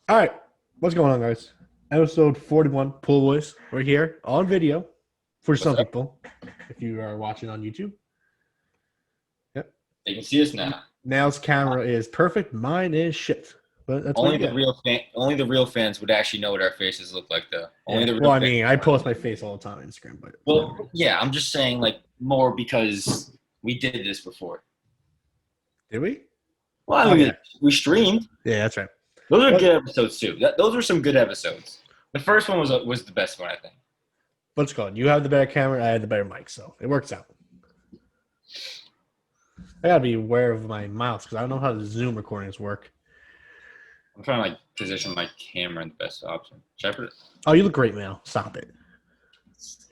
All right, what's going on, guys? Episode 41, Pool Boys. We're here on video for What's some up? people. If you are watching on YouTube, yep. They can see us now. Nail's camera is perfect. Mine is shit, but that's what you get. Only the real fans would actually know what our faces look like, though. Only Yeah. the Well, real I fans. mean, I post my face all the time on Instagram, but Well, yeah, I'm just saying, like, more because we did this before. did we? Well, I Oh mean, yeah, we streamed. yeah, that's right. Those are But good episodes too. Those were some good episodes. The first one was the best one, I think. what's it called? You have the better camera. I have the better mic, so it works out. I gotta be aware of my mouse because I don't know how the Zoom recordings work. I'm trying to like position my camera in the best option. Should I put it? Oh, you look great, man. Stop it.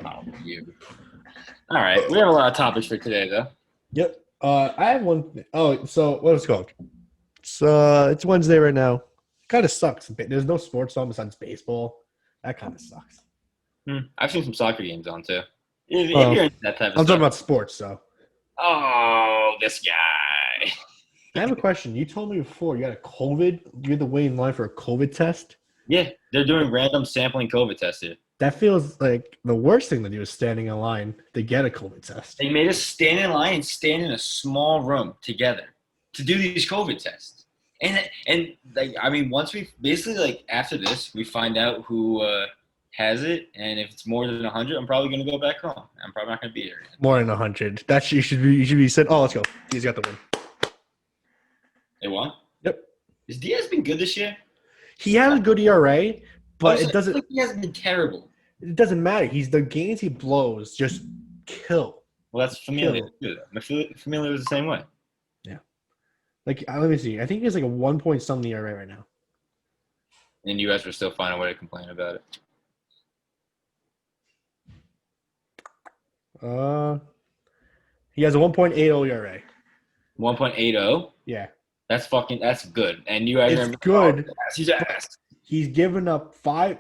Oh, you. All right, we have a lot of topics for today, though. Yep. I have one. Oh, so what was it called? It's Wednesday right now. Kind of sucks. There's no sports on besides baseball. That kind of sucks. I've seen some soccer games on too. If Oh, you're into that type of I'm talking stuff. about sports, so. Oh, this guy. I have a question. You told me before you had a COVID. You had to wait in line for a COVID test. Yeah, they're doing random sampling COVID tests here. That feels like the worst thing to do is standing in line to get a COVID test. They made us stand in line and stand in a small room together to do these COVID tests. And like I mean, once we basically like after this, we find out who has it, and if it's more than 100, I'm probably gonna go back home. I'm probably not gonna be here again. More than 100. That you should be said. Oh, let's go. He's got the win. They won. Yep. Has Diaz been good this year? He has a good ERA, but it doesn't. Like he hasn't been terrible. It doesn't matter. The games he blows just kill. Well, that's Familia too. Familia was the same way. Yeah. Like, let me see. I think he has like a 1 point something ERA right now. And you guys were still finding a way to complain about it. He has a 1.80 ERA. 1.80. Yeah. That's good. And you guys It's remember, good. He's ass. He's given up five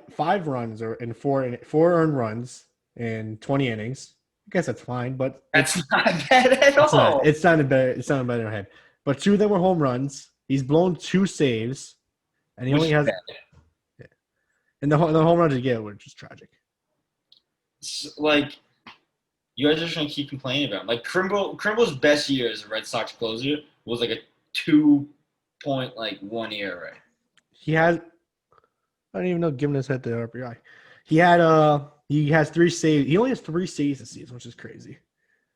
runs in four earned runs in 20 innings. I guess that's fine, but That's not bad at all. it's not better. It's not better in my head. But two of them were home runs. He's blown 2 saves, and he only has. Yeah. And the home runs he get, which is tragic. Like, you guys are just gonna keep complaining about him. Like Krimble's best year as a Red Sox closer was like a 2.1 ERA. He has. I don't even know. Giving his head to the RBI. He has 3 saves. He only has 3 saves this season, which is crazy.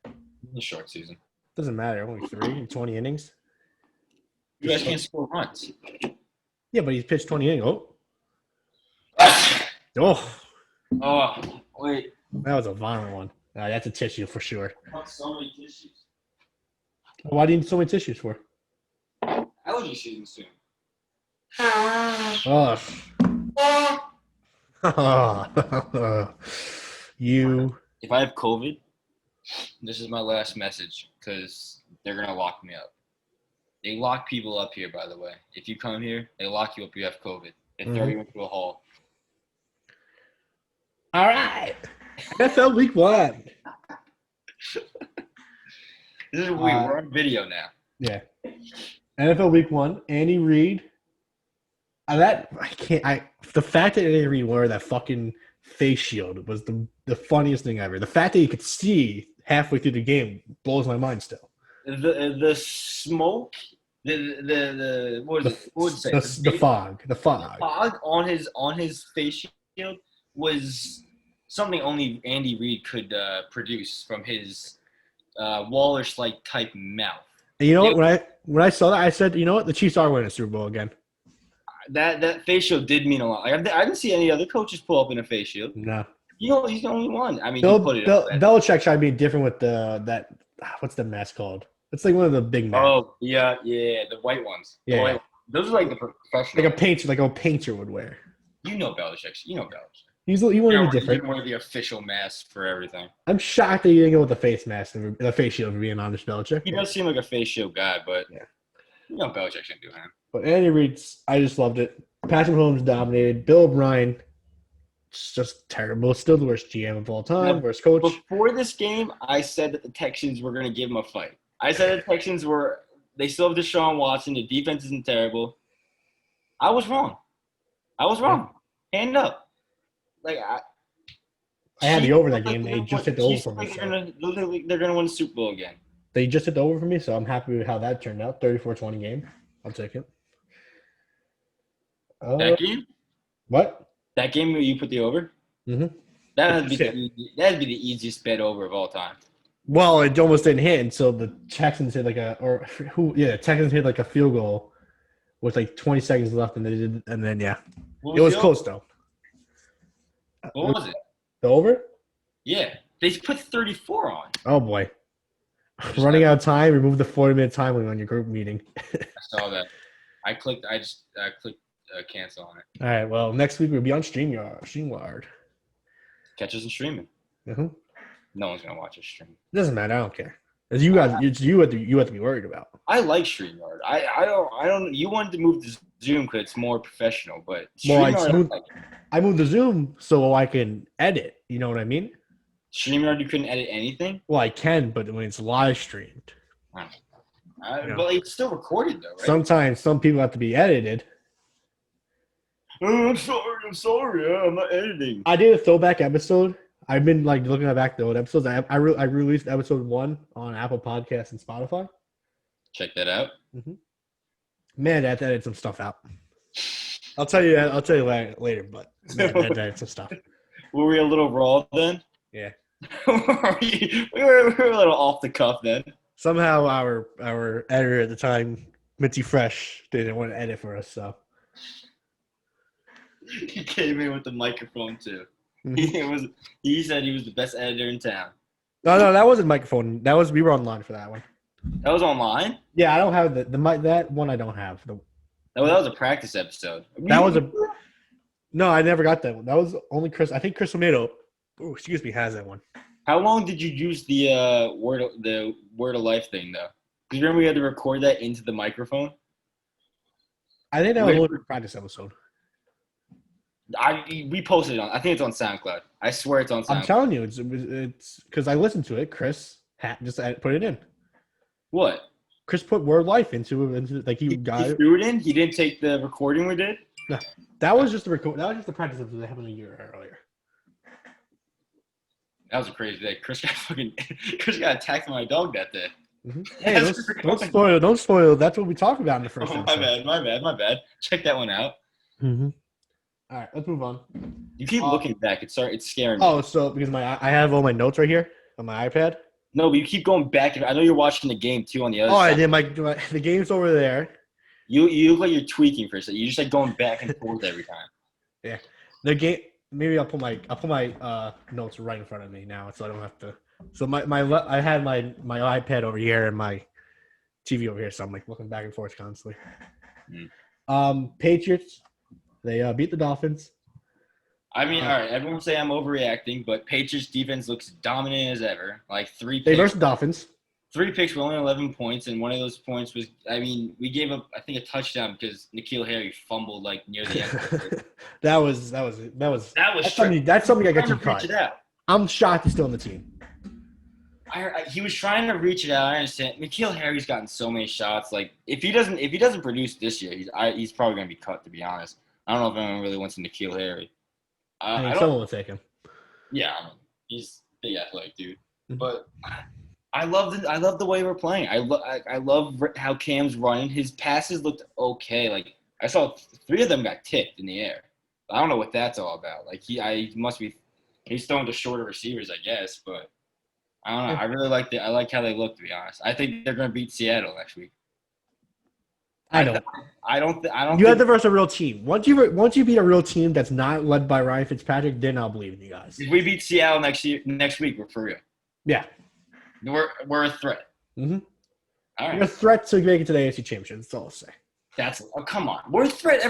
In the short season. Doesn't matter. Only 3 in 20 innings. You guys can't score runs. Yeah, but he's pitched 20 innings. Oh. Oh, wait. That was a violent one. That's a tissue for sure. So many tissues. Why do you need so many tissues for? Allergy season soon. Oh. You. If I have COVID, this is my last message because they're going to lock me up. They lock people up here, by the way. If you come here, they lock you up. You have COVID. They throw you into a hole. All right. NFL Week 1. We're on video now. Yeah. NFL Week 1. Andy Reid. The fact that Andy Reid wore that fucking face shield was the funniest thing ever. The fact that you could see halfway through the game blows my mind still. The smoke, what would say? The fog. The fog. The fog on his face shield was something only Andy Reid could produce from his Waller-like type mouth. And you know what? When I saw that, I said, you know what? The Chiefs are winning the Super Bowl again. That face shield did mean a lot. I didn't see any other coaches pull up in a face shield. No. He's the only one. I mean, Belichick tried to be different with what's the mask called? It's like one of the big masks. Oh, yeah, the white ones. Yeah. Those are like the professional. Like a painter would wear. You know Belichick. He wanted to be different. He wanted the official mask for everything. I'm shocked that he didn't go with the face mask and the face shield, for being honest, Belichick. He does seem like a face shield guy, but yeah. Belichick shouldn't do him. But Andy Reid, I just loved it. Patrick Mahomes dominated. Bill O'Brien, it's just terrible. Still the worst GM of all time, worst coach. Before this game, I said that the Texans were going to give him a fight. I said the Texans they still have Deshaun Watson. The defense isn't terrible. I was wrong. I was wrong. Hand up. Like I had the Chiefs over look that like game. they're They gonna just win- hit the over Chiefs for look me. like So they're gonna win the Super Bowl again. they just hit the over for me. So I'm happy with how that turned out. 34-20 game. I'll take it. That game? What? That game where you put the over? Mm-hmm. That'd be the easiest bet over of all time. Well, it almost didn't hit until the Texans hit Texans hit like a field goal with like 20 seconds left, and they did, and then it was close though. What was it? The over? Yeah, they put 34 on. Oh boy, running out of time. Remove the 40-minute time limit on your group meeting. I saw that. I clicked cancel on it. All right. Well, next week we'll be on StreamYard. Catch us in streaming. Mm-hmm. No one's gonna watch us stream. Doesn't matter. I don't care. It's you guys. It's you have to be worried about. I like StreamYard. I don't. You wanted to move to Zoom because it's more professional, but I moved to Zoom so I can edit. You know what I mean? StreamYard, you couldn't edit anything. Well, I can, but when it's live streamed, But it's still recorded though, right? Sometimes some people have to be edited. Oh, I'm sorry. I'm not editing. I did a throwback episode. I've been like looking back the old episodes. I released episode 1 on Apple Podcasts and Spotify. Check that out. Mm-hmm. Man, I had to edit some stuff out. I'll tell you later, but man, I had to edit some stuff. Were we a little raw then? Yeah. we were a little off the cuff then. Somehow our editor at the time, Mitzi Fresh, didn't want to edit for us, so he came in with the microphone too. Mm-hmm. He said he was the best editor in town. No, that wasn't microphone. We were online for that one. That was online? Yeah, I don't have the mic. That one I don't have. That was a practice episode. No, I never got that one. That was only Chris. I think Chris Tomato, has that one. How long did you use the word of life thing though? Because remember we had to record that into the microphone. I think that was only a practice episode. We posted it on. I think it's on SoundCloud. I swear it's on SoundCloud. I'm telling you, it's because I listened to it. Chris just put it in. What? Chris put word life into like he threw it in. He didn't take the recording we did. No, that was just the record. That was just the practice episode that happened a year earlier. That was a crazy day. Chris got attacked by my dog that day. Mm-hmm. Hey, don't spoil. That's what we talked about in the first episode. My bad. Check that one out. Mm-hmm. All right, let's move on. You keep looking back. It's scaring me. Oh, so because I have all my notes right here on my iPad. No, but you keep going back. I know you're watching the game too on the other side. I did. The game's over there. You look like you're tweaking for a second. You're just like going back and forth every time. Yeah, the game. Maybe I'll put my notes right in front of me now, so I don't have to. So I had my iPad over here and my TV over here, so I'm like looking back and forth constantly. Patriots, they beat the Dolphins. I mean, all right, everyone say I'm overreacting, but Patriots defense looks dominant as ever. Like 3 picks. They versus the Dolphins. 3 picks were only 11 points, and one of those points was, we gave up, I think, a touchdown because N'Keal Harry fumbled like near the end. That's something I got to cut. I'm shocked he's still on the team. He was trying to reach it out. I understand. N'Keal Harry's gotten so many shots. Like if he doesn't produce this year, he's probably gonna be cut. To be honest, I don't know if anyone really wants N'Keal Harry. Someone will take him. Yeah, he's a big athletic dude. Mm-hmm. But I love the way we're playing. I love how Cam's running. His passes looked okay. Like I saw 3 of them got tipped in the air. I don't know what that's all about. Like he's throwing to shorter receivers, I guess. But I don't know. I really like I like how they look. To be honest, I think they're going to beat Seattle next week. I don't. You have to versus a real team. Once you beat a real team that's not led by Ryan Fitzpatrick, then I'll believe in you guys. If we beat Seattle next week, we're for real. Yeah, we're a threat. Mm-hmm. All right. We're a threat to make it to the AFC Championship. That's all I'll say. Come on. We're a threat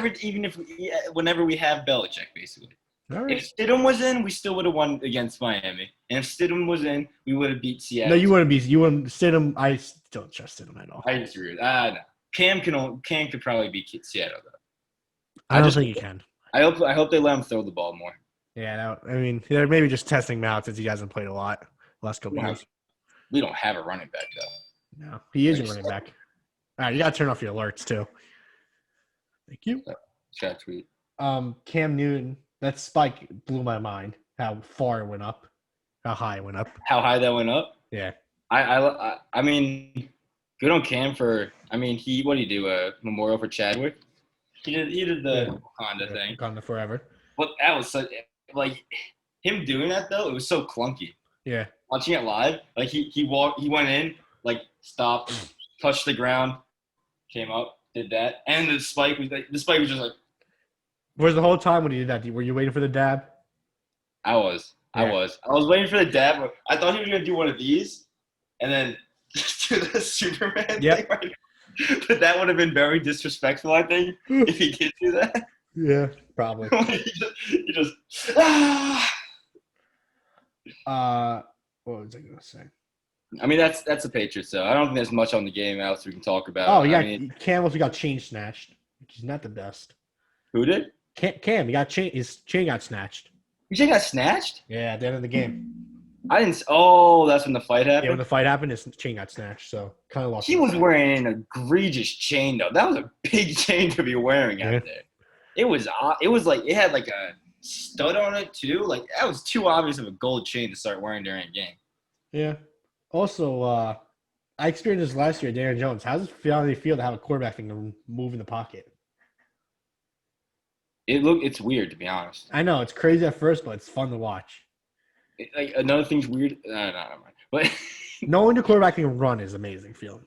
whenever we have Belichick, basically. All right. If Stidham was in, we still would have won against Miami. And if Stidham was in, we would have beat Seattle. No, you wouldn't Stidham. I don't trust Stidham at all. I disagree. No. Cam could probably beat Seattle though. I don't think he can. I hope they let him throw the ball more. Yeah, they're maybe just testing him out since he hasn't played a lot the last couple years. We don't have a running back though. No, he is a running back. All right, you gotta turn off your alerts too. Thank you. Just got a tweet. Cam Newton, that spike blew my mind. How far it went up, how high it went up. How high that went up? Yeah. I mean, good on Cam for. I mean, what did he do? A memorial for Chadwick. He did the Wakanda thing. Wakanda forever. But that was such like him doing that though. It was so clunky. Yeah. Watching it live, like he went in, like stopped, touched the ground, came up, did that, and the spike was just like. Whereas the whole time when he did that, were you waiting for the dab? I was waiting for the dab. But I thought he was gonna do one of these, and then do the Superman thing. Right? But that would have been very disrespectful, I think, if he did do that. Yeah, probably. he just what was I gonna say? I mean, that's the Patriots, though. I don't think there's much on the game else we can talk about. Oh, yeah, I mean, Cam also got chain snatched, which is not the best. Who did? Cam, his chain got snatched. Your chain got snatched? Yeah, at the end of the game. I didn't. Oh, that's when the fight happened. Yeah, when the fight happened, his chain got snatched. So kind of lost. He was wearing an egregious chain, though. That was a big chain to be wearing out there. It was like it had like a stud on it too. Like that was too obvious of a gold chain to start wearing during a game. Yeah. Also, I experienced this last year, Darren Jones. How does it feel to have a quarterback thing to move in the pocket? It's weird, to be honest. I know it's crazy at first, but it's fun to watch. Like another thing's weird. No, never mind. But knowing the quarterback can run is amazing feeling.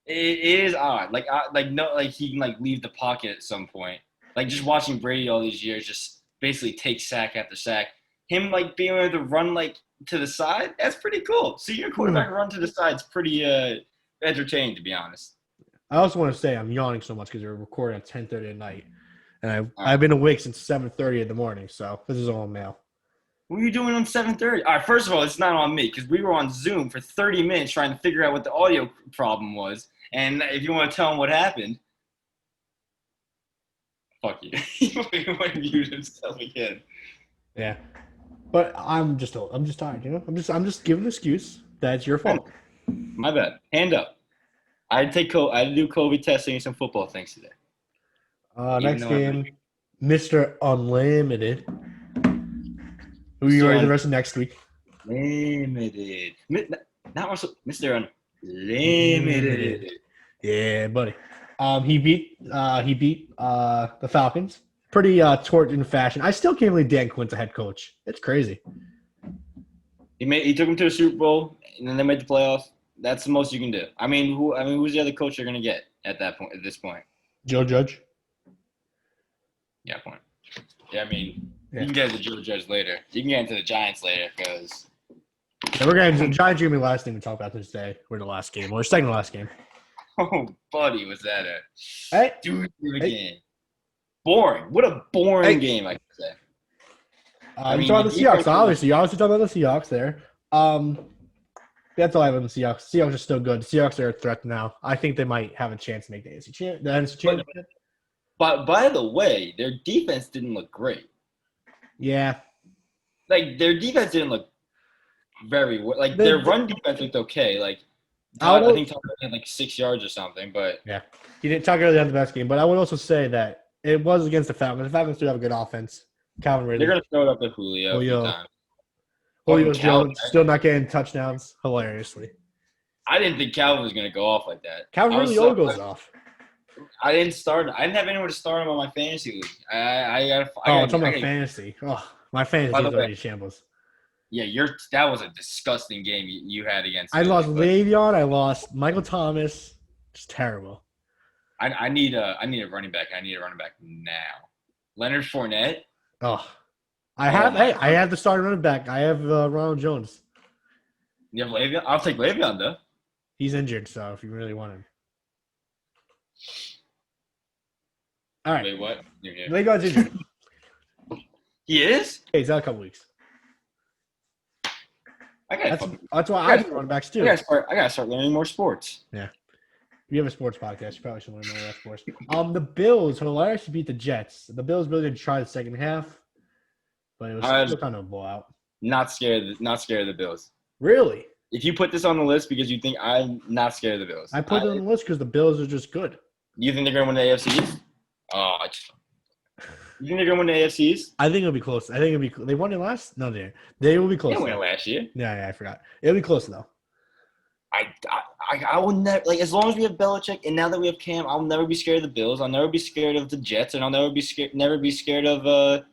It is odd. Like he can like leave the pocket at some point. Like just watching Brady all these years, just basically take sack after sack. Him like being able to run like to the side, that's pretty cool. Seeing your quarterback run to the side is pretty entertaining, to be honest. I also want to say I'm yawning so much because we're recording at 10:30 at night, and I've been awake since 7:30 in the morning. So this is all mail. What were you doing on 7:30? All right, first of all, it's not on me because we were on Zoom for 30 minutes trying to figure out what the audio problem was. And if you want to tell him what happened, fuck you. He might mute himself again. Yeah, but I'm just tired. You know, I'm just giving an excuse that it's your fault. My bad. Hand up. I had to do COVID testing and some football things today. Next game, Mr. Unlimited. Who are you ready the rest of next week? Limited. Not also Mr. Unlimited. Yeah, buddy. He beat the Falcons. Pretty tortured fashion. I still can't believe Dan Quinn's a head coach. It's crazy. He took him to a Super Bowl and then they made the playoffs. That's the most you can do. I mean, who's the other coach you're gonna get at this point? Joe Judge. Yeah, point. Yeah, I mean, you can get into Joe Judge later. You can get into the Giants later because. Yeah, we're going to the Giants. Are gonna be the last thing to talk about this day. We're the last game. Or second to last game. Oh, buddy, was that a game? Boring. What a boring game, I could say. You talking about the Seahawks, obviously. You obviously talking about the Seahawks there. That's all I have on the Seahawks. Seahawks are still good. The Seahawks are a threat now. I think they might have a chance to make the NFC Championship. But by the way, their defense didn't look great. Yeah. Like, their defense didn't look very well. Like, their run defense looked okay. Like, I think Tucker had like 6 yards or something, but yeah, he didn't. Tucker really had the best game, but I would also say that it was against the Falcons. The Falcons do have a good offense. Calvin Ridley. They're gonna throw it up at Julio. Julio Jones still not getting touchdowns hilariously. I didn't think Calvin was gonna go off like that. Calvin really goes off. I didn't have anyone to start him on my fantasy league. It's on my fantasy. Oh, my fantasy is already shambles. Yeah, that was a disgusting game you had against. I lost Le'Veon. I lost Michael Thomas. Just terrible. I need a running back. I need a running back now. Leonard Fournette. Oh, I have the starting running back. I have Ronald Jones. You have Le'Veon? I'll take Le'Veon though. He's injured, so if you really want him. All right. Wait, what? Le'Veon's injured. He is? Hey, he's out a couple weeks. That's why I do running backs too. I gotta start learning more sports. Yeah. If you have a sports podcast, you probably should learn more about sports. The Bills hilariously beat the Jets. The Bills really did try the second half, but it was still kind of a blowout. Not scared of the Bills. Really? If you put this on the list because you think I'm not scared of the Bills. I put it on the list because the Bills are just good. You think they're gonna win the AFC East? Oh, You think they're gonna win the AFCs? I think it'll be close. I think it'll be. They won it last. No, they will be They close. didn't win it though. last year. Yeah, I forgot. It'll be close though. I will never like as long as we have Belichick and now that we have Cam, I'll never be scared of the Bills. I'll never be scared of the Jets, and I'll never be scared of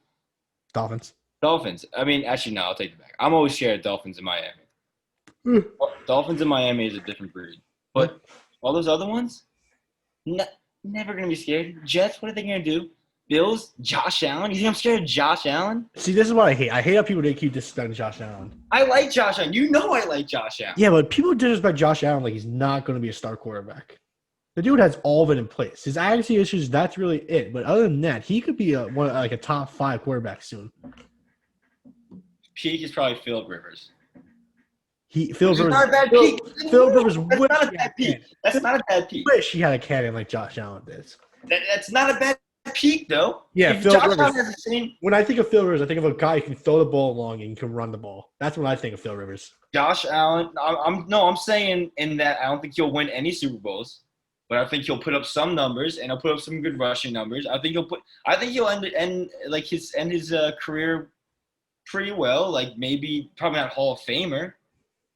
Dolphins. Dolphins. I mean, actually, no, I'll take it back. I'm always scared of Dolphins in Miami. Mm. Dolphins in Miami is a different breed, but all those other ones, never gonna be scared. Jets, what are they gonna do? Bills, Josh Allen. You think I'm scared of Josh Allen? See, this is what I hate. I hate how people keep disrespecting Josh Allen. I like Josh Allen. You know I like Josh Allen. Yeah, but people disrespect Josh Allen like he's not going to be a star quarterback. The dude has all of it in place. His accuracy issues, that's really it. But other than that, he could be a top 5 quarterback soon. Peak is probably Philip Rivers. Philip Rivers. Not a bad peak. Philip Rivers. That's not a bad peak. That's not a bad peak. Wish he had a cannon like Josh Allen did. That's not a bad peak though. Yeah, if Philip Josh Rivers. Allen has the same. When I think of Philip Rivers, I think of a guy who can throw the ball along and can run the ball. That's what I think of Philip Rivers. Josh Allen. I'm saying in that I don't think he'll win any Super Bowls, but I think he'll put up some numbers and he'll put up some good rushing numbers. I think he'll end his career pretty well. Like maybe probably not Hall of Famer,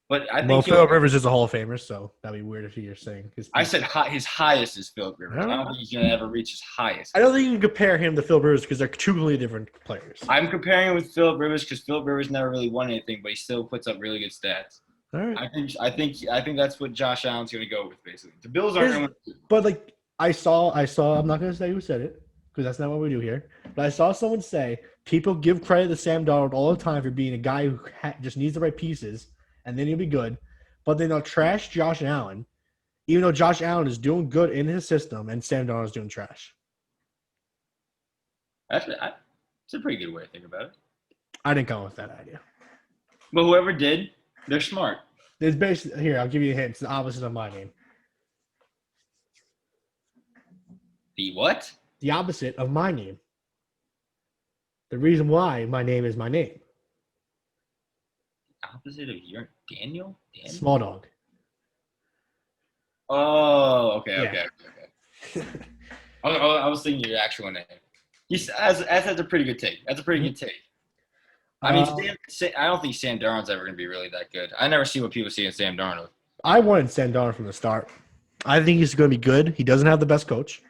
but I think Philip Rivers is a Hall of Famer, so that'd be weird if you're saying I said his highest is Philip Rivers. I don't think he's gonna ever reach his highest. I don't think you can compare him to Philip Rivers because they're two completely different players. I'm comparing him with Philip Rivers because Philip Rivers never really won anything, but he still puts up really good stats. All right. I think that's what Josh Allen's gonna go with basically. The Bills aren't gonna win. But like I saw. I'm not gonna say who said it because that's not what we do here. But I saw someone say people give credit to Sam Darnold all the time for being a guy who just needs the right pieces, and then he'll be good. But then they'll trash Josh Allen, even though Josh Allen is doing good in his system and Sam Darnold is doing trash. It's a pretty good way to think about it. I didn't come up with that idea. But whoever did, they're smart. It's basically here. I'll give you a hint. It's the opposite of my name. The what? The opposite of my name. The reason why my name is my name. Opposite of your Daniel? SmallDog. Oh, okay. Yeah. I was thinking your actual name. That's a pretty good take. That's a pretty good take. I mean, I don't think Sam Darnold's ever going to be really that good. I never see what people see in Sam Darnold. I wanted Sam Darnold from the start. I think he's going to be good. He doesn't have the best coach.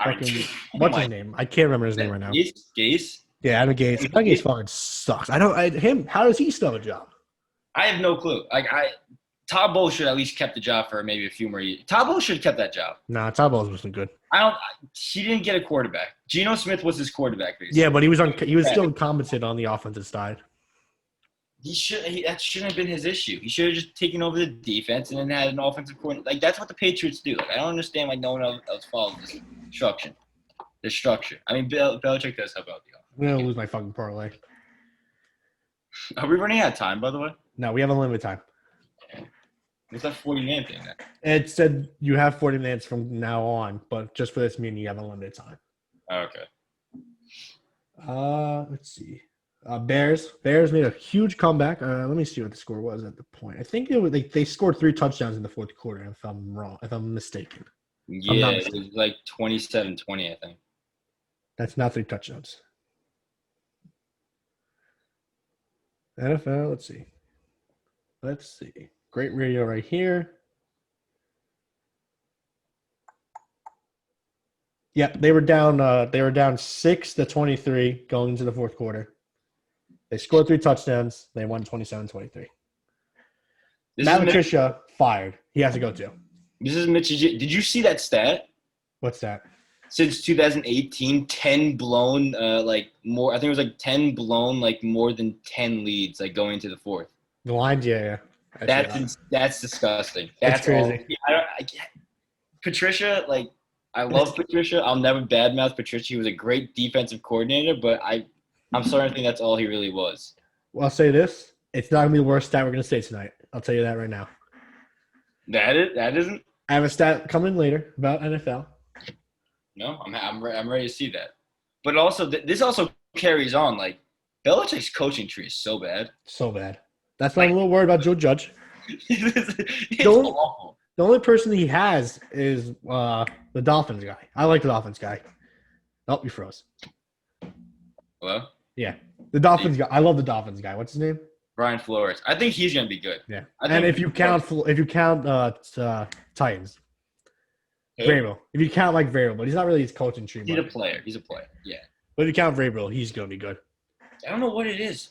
What's his name? I can't remember his name right now. Gase? Yeah, Adam Gase. Adam Gase fucking sucks. How does he still have a job? I have no clue. Todd Bowles should at least kept the job for maybe a few more years. Todd Bowles should have kept that job. Nah, Todd Bowles wasn't good. He didn't get a quarterback. Geno Smith was his quarterback. Basically. Yeah, but he was still incompetent on the offensive side. That shouldn't have been his issue. He should have just taken over the defense and then had an offensive coordinator. Like that's what the Patriots do. Like I don't understand why no one else follows this instruction. The structure. I mean, Belichick does help out the offense. I'm gonna lose my fucking parlay. Are we running out of time, by the way? No, we have unlimited time. What's that 40-man thing then? It said you have 40 minutes from now on, but just for this meeting, you have unlimited time. Okay. Let's see. Bears made a huge comeback. Let me see what the score was at the point. I think it was they scored 3 touchdowns in the fourth quarter. If I'm mistaken. Yeah, it was like 27-20, I think. That's not 3 touchdowns. NFL. Let's see. Great radio right here. Yeah, they were down 6-23 going into the fourth quarter. They scored 3 touchdowns. They won 27-23. Matt Patricia fired. He has to go too. This is Mitch. Did you see that stat? What's that? Since 2018, 10 blown, more. I think it was 10 blown, more than 10 leads, going into the fourth. The lines, yeah. That's disgusting. That's crazy. Patricia, I love Patricia. I'll never badmouth Patricia. He was a great defensive coordinator, but I'm starting to think that's all he really was. Well, I'll say this: it's not gonna be the worst stat we're gonna say tonight. I'll tell you that right now. That isn't. I have a stat coming later about NFL. No, I'm ready to see that. But also, this also carries on. Belichick's coaching tree is so bad. So bad. That's why I'm a little worried about Joe Judge. It's awful. The only person he has is the Dolphins guy. I like the Dolphins guy. Oh, you froze. Hello? Yeah. The Dolphins guy. I love the Dolphins guy. What's his name? Brian Flores. I think he's gonna be good. Yeah. I And think if you count Titans, who? Vrabel. If you count like Vrabel, but he's not really his coaching tree. He's a player. He's a player. Yeah. But if you count Vrabel, he's gonna be good. I don't know what it is.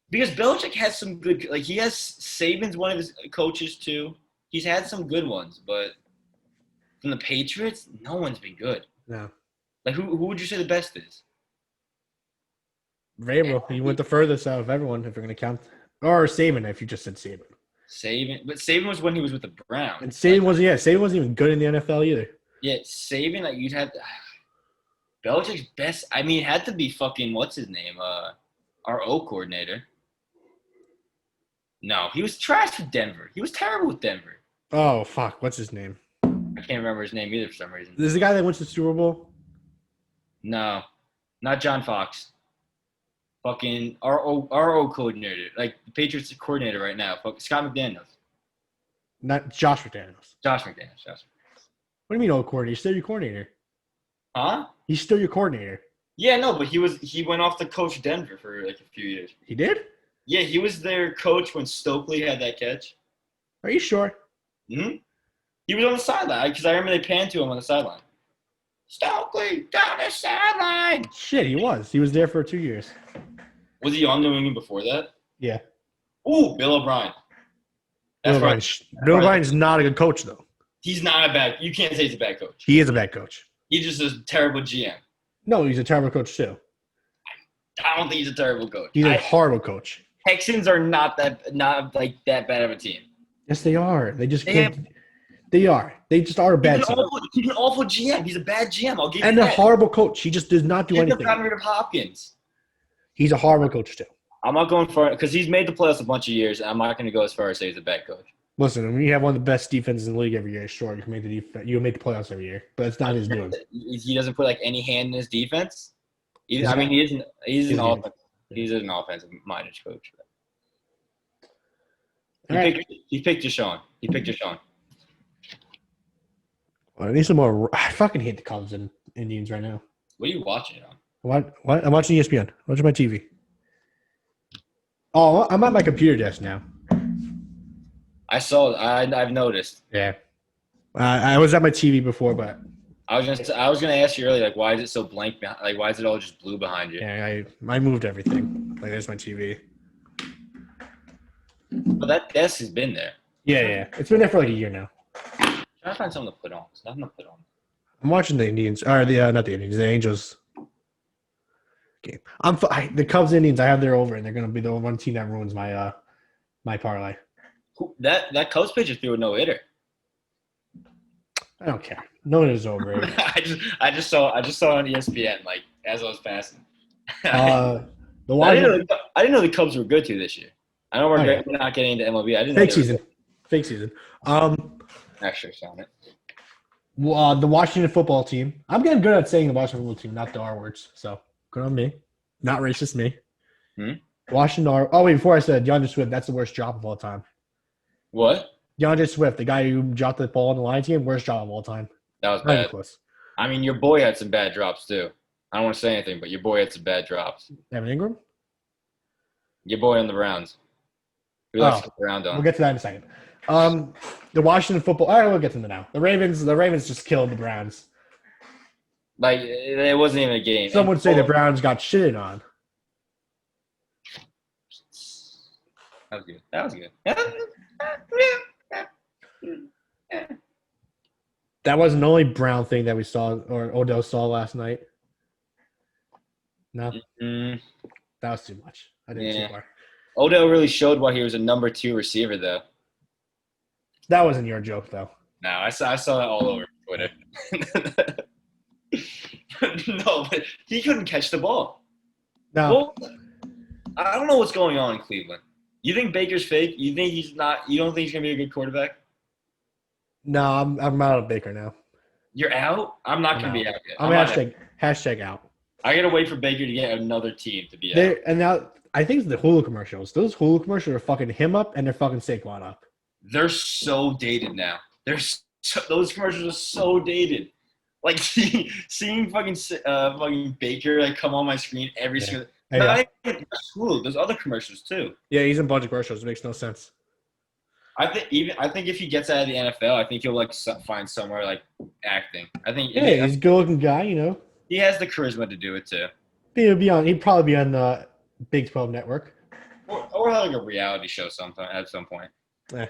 Because Belichick has some good, like he has Saban's one of his coaches too. He's had some good ones, but from the Patriots, no one's been good. No. Like who would you say the best is? Vrabel. He went the furthest out of everyone if you're gonna count, or Saban if you just said Saban. But Saban was when he was with the Browns. And Saban wasn't even good in the NFL either. Yeah, Saban, like you'd have Belichick's best. I mean, it had to be fucking what's his name? Our O coordinator. No, he was trash with Denver. He was terrible with Denver. Oh fuck, what's his name? I can't remember his name either for some reason. This is the guy that went to the Super Bowl. No, not John Fox. Fucking our O coordinator, like the Patriots coordinator right now. Scott McDaniels. Not Josh McDaniels. Josh McDaniels. What do you mean, old coordinator? He's still your coordinator. Huh? He's still your coordinator. Yeah, no, but he went off to coach Denver for like a few years. He did? Yeah, he was their coach when Stokely had that catch. Are you sure? Hmm. He was on the sideline because I remember they panned to him on the sideline. Stokely down the sideline. Shit, he was. He was there for 2 years. Was he on New England before that? Yeah. Ooh, Bill O'Brien. Bill O'Brien's not a good coach, though. He's not a bad. You can't say he's a bad coach. He is a bad coach. He's just a terrible GM. No, he's a terrible coach too. I don't think he's a terrible coach. He's a horrible coach. Texans are not like that bad of a team. Yes, they are. They just can't. They are. They just are a bad team. He's an awful GM. He's a bad GM. I'll give you that. And a horrible coach. He just does not do anything. Got rid of Hopkins. He's a horrible coach too. I'm not going for it because he's made the playoffs a bunch of years. And I'm not going to go as far as say he's a bad coach. Listen, when you have one of the best defenses in the league every year, sure, you make the playoffs every year, but it's not his doing. He doesn't put like any hand in his defense. He's an offensive minded coach. He picked Deshaun. I need some more. I fucking hate the Cubs and Indians right now. What are you watching on? What? I'm watching ESPN. I'm watching my TV. Oh, I'm at my computer desk now. I saw. I've noticed. Yeah. I was at my TV before, but I was gonna ask you earlier, like, why is it so blank? Like, why is it all just blue behind you? yeah, I moved everything. Like, there's my TV. But that desk has been there. Yeah. It's been there for like a year now. Trying to find something to put on. There's nothing to put on. I'm watching the Indians, or not the Indians, the Angels game. The Cubs Indians. I have their over, and they're gonna be the one team that ruins my my parlay. That Cubs pitcher threw a no-hitter. I don't care. No one is over. I just saw it on ESPN like as I was passing. I didn't know the Cubs were good too this year. I know we're not getting into MLB. I didn't know Fake season. Actually, sound it. The Washington football team. I'm getting good at saying the Washington football team, not the R words. So good on me. Not racist me. Washington R. Oh wait, before I said DeAndre Swift, that's the worst drop of all time. What? DeAndre Swift, the guy who dropped the ball in the Lions game, worst drop of all time. That was bad. I mean, your boy had some bad drops too. I don't want to say anything, but your boy had some bad drops. Evan Ingram? Your boy on the Browns. Who likes to get around on? We'll get to that in a second. The Washington football. All right, we'll get to them now. The Ravens just killed the Browns. Like, it wasn't even a game. Some would say the Browns got shitted on. That was good. That wasn't the only Brown thing that we saw or Odell saw last night. No? That was too much. I didn't too far. Odell really showed why he was a number 2 receiver, though. That wasn't your joke, though. No, I saw that all over Twitter. No, but he couldn't catch the ball. No. Well, I don't know what's going on in Cleveland. You think Baker's fake? You think he's not? You don't think he's gonna be a good quarterback? No, I'm out of Baker now. You're out? I'm not gonna be out yet. I'm hashtag out. I gotta wait for Baker to get another team to be out. And now I think it's the Hulu commercials. Those Hulu commercials are fucking him up and they're fucking Saquon up. They're so dated now. Those commercials are so dated. Like seeing fucking Baker like come on my screen every single. Hey, Not even school. There's other commercials too. yeah, he's in a bunch of commercials. It makes no sense. I think if he gets out of the NFL, I think he'll like find somewhere like acting. I think Yeah, he's a good-looking guy. he has the charisma to do it too. He'd probably be on the Big 12 network. Or like a reality show sometime at some point. Yeah.